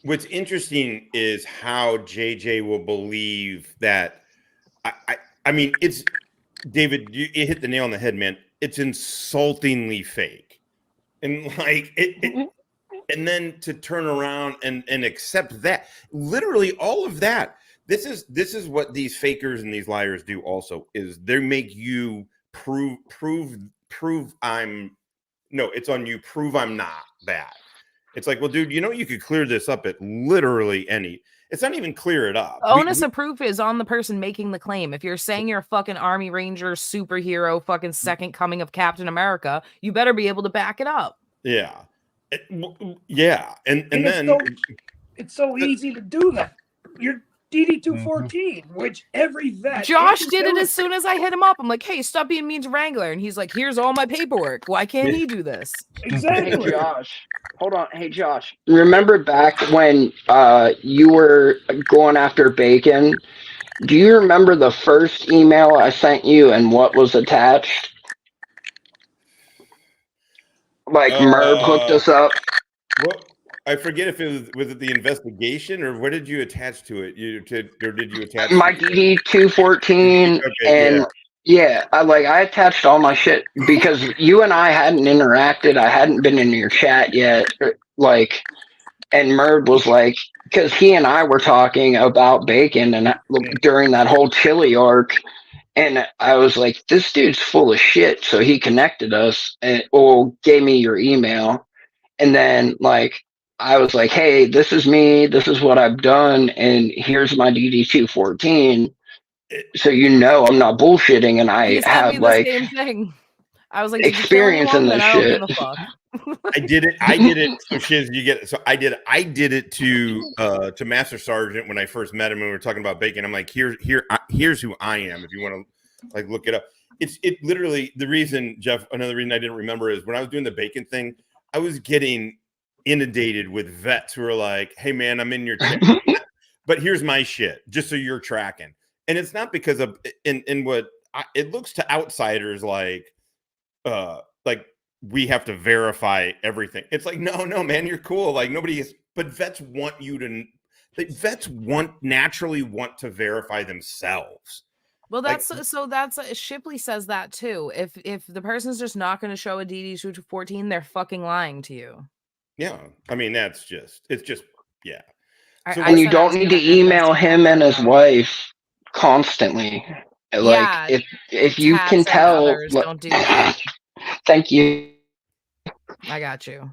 What's interesting is how JJ will believe that. I mean, it's David. You hit the nail on the head, man. It's insultingly fake, and like it and then to turn around and accept that, literally all of that. This is what these fakers and these liars do also, is they make you prove I'm it's on you, prove I'm not bad. It's like, well, dude, you could clear this up at literally it's not even clear it up. Onus of proof is on the person making the claim. If you're saying you're a fucking Army Ranger superhero, fucking second coming of Captain America, you better be able to back it up. Yeah. Yeah. And then it's so easy to do that. You're DD-214, which every vet. Josh did it as soon as I hit him up. I'm like, hey, stop being mean to Wrangler. And he's like, here's all my paperwork. Why can't he do this? Exactly. Hey, Josh. Hold on. Hey, Josh. Remember back when you were going after Bacon? Do you remember the first email I sent you and what was attached? Like Merv hooked us up. Well, I forget if it was it the investigation or what did you attach to it? Or did you attach my DD-214 and yeah, I attached all my shit because you and I hadn't interacted. I hadn't been in your chat yet. And Merv was like, because he and I were talking about bacon and during that whole Chile arc, and I was like, this dude's full of shit. So he connected us and gave me your email. And then like I was like, hey, this is me, this is what I've done, and here's my DD214. So I'm not bullshitting, and I He sent me have the like same thing. I was like, did you kill experience anyone? in Then this I don't shit. give a fuck. I did it. So Shiz, you get it. So I did it to Master Sergeant when I first met him and we were talking about bacon. I'm like, here's who I am. If you want to like look it up. It literally, the reason, Jeff, another reason I didn't remember is when I was doing the bacon thing, I was getting inundated with vets who are like, hey man, I'm in your chat. But here's my shit, just so you're tracking. And it's not because of in what it looks to outsiders like we have to verify everything. It's like, no, man, you're cool. Like nobody is, but vets want you to. Vets naturally want to verify themselves. Well, that's Shipley says that too. If the person's just not going to show a DD214, they're fucking lying to you. Yeah, I mean it's just yeah. So and you don't need to email him and his wife constantly. Like if you can tell, others, don't do that. Thank you. I got you.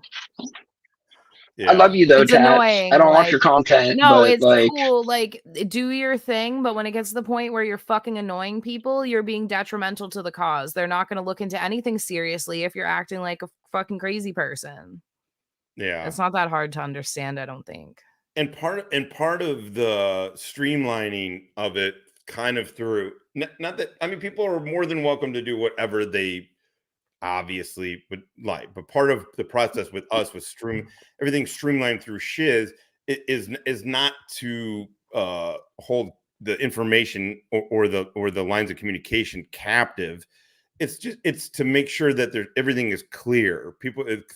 Yeah. I love you though, it's Tats. Annoying. I don't want your content. No, but it's cool. Like, do your thing, but when it gets to the point where you're fucking annoying people, you're being detrimental to the cause. They're not going to look into anything seriously if you're acting like a fucking crazy person. Yeah, it's not that hard to understand, I don't think. And part of the streamlining of it, kind of through not that I mean, people are more than welcome to do whatever they obviously would like, but part of the process with us was everything streamlined through Shiz is not to hold the information or the lines of communication captive. It's to make sure that everything is clear.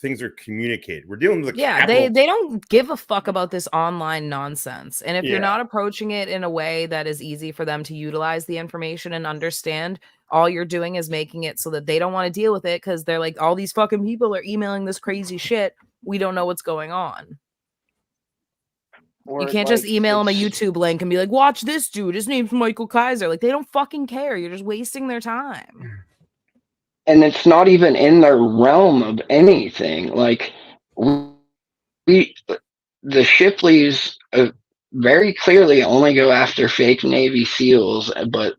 Things are communicated. We're dealing with they don't give a fuck about this online nonsense. And if you're not approaching it in a way that is easy for them to utilize the information and understand, all you're doing is making it so that they don't want to deal with it because they're like, all these fucking people are emailing this crazy shit. We don't know what's going on. You can't just email them a YouTube link and be like, watch this dude. His name's Michael Kaiser. Like, they don't fucking care. You're just wasting their time. And it's not even in their realm of anything. Like the Shipleys very clearly only go after fake Navy SEALs, but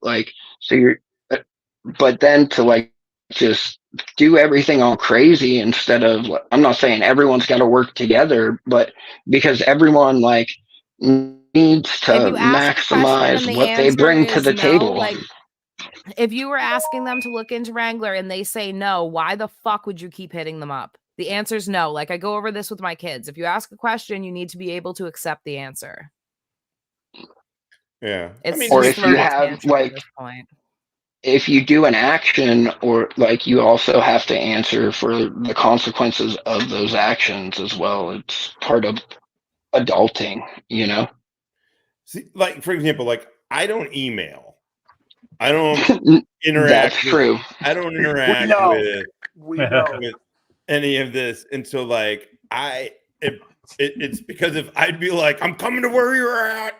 but then to like just do everything all crazy instead of, I'm not saying everyone's got to work together, but because everyone like needs to maximize what they bring to the table. Like, if you were asking them to look into Wrangler and they say no, why the fuck would you keep hitting them up? The answer is no. Like, I go over this with my kids. If you ask a question, you need to be able to accept the answer. Yeah. Or if you have like, if you do an action, or like, you also have to answer for the consequences of those actions as well. It's part of adulting, you know? See, like, for example, like, I don't email. I don't interact. That's true. I don't interact with any of this. And so like it's because if I'd be like, I'm coming to where you're at.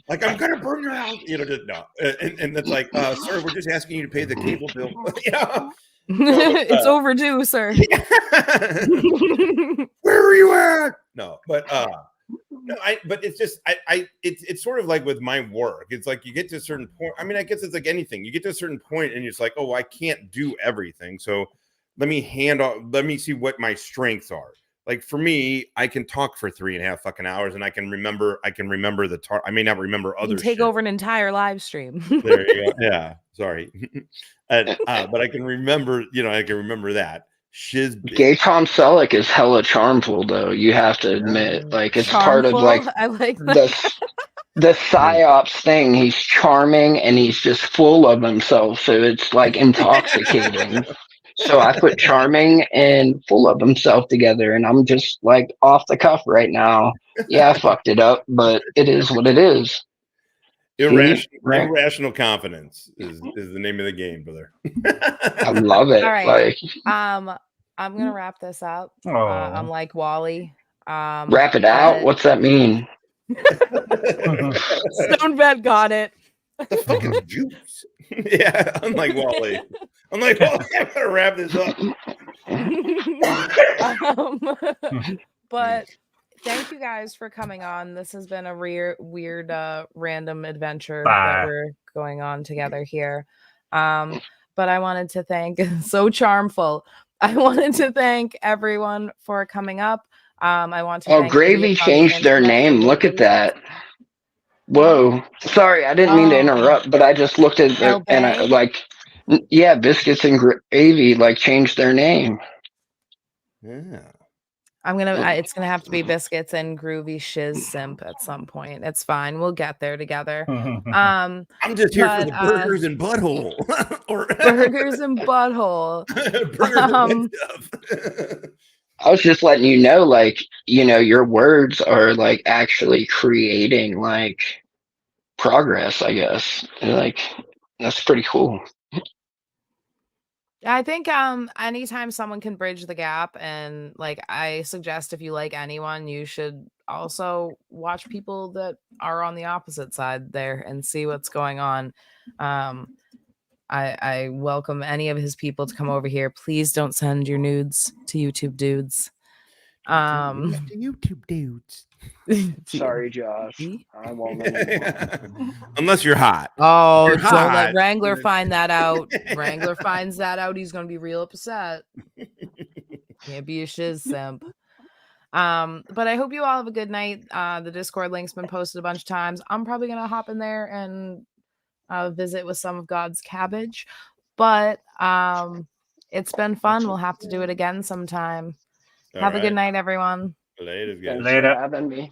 Like, I'm gonna burn your house. You know, no. And that's like, sir, we're just asking you to pay the cable bill. It's overdue, sir. Where are you at? No, but no, but it's just it's sort of like with my work. It's like you get to a certain point. I mean, I guess it's like anything. You get to a certain point and you're just like, oh, I can't do everything. So let me see what my strengths are. Like for me, I can talk for 3.5 fucking hours and I can remember the I may not remember other shit. Take over an entire live stream. There you go. Yeah. Sorry. But I can remember, I can remember that. Shiz. Gay Tom Selleck is hella charmful, though. You have to admit, like, it's part of like, I like the psyops thing. He's charming and he's just full of himself, so it's like intoxicating. So I put charming and full of himself together, and I'm just like off the cuff right now. Yeah, I fucked it up, but it is what it is. Irrational confidence is the name of the game, brother. I love it. All right. I'm gonna wrap this up. I'm like Wally. Wrap it out. What's that mean? Stone Vet got it. The fuck is juice? Yeah, unlike Wally. I'm gonna wrap this up. But thank you guys for coming on. This has been a weird random adventure that we're going on together here. But I wanted to thank so charmful. I wanted to thank everyone for coming up. I want to thank Gravy changed their name. Look at that. Whoa. Sorry, I didn't mean to interrupt, but I just looked at the and I like yeah, Biscuits and Gravy like changed their name. Yeah. It's gonna have to be Biscuits and Groovy Shiz Simp at some point. It's fine. We'll get there together. I'm just here for the burgers and butthole. Or burgers and butthole. I was just letting you know, like, you know, your words are like actually creating like progress, I guess. And, like, that's pretty cool. I think anytime someone can bridge the gap, and like I suggest if you like anyone, you should also watch people that are on the opposite side there and see what's going on. I welcome any of his people to come over here. Please don't send your nudes to YouTube dudes. YouTube dudes. Sorry, Josh. I won't anymore. Unless you're hot. Oh, don't let Wrangler find that out. Wrangler finds that out, he's gonna be real upset. Can't be a shiz simp. But I hope you all have a good night. The Discord link's been posted a bunch of times. I'm probably gonna hop in there and visit with some of God's cabbage. But it's been fun. We'll have to do it again sometime. Have a good night, everyone. Later, guys. Later. Having me.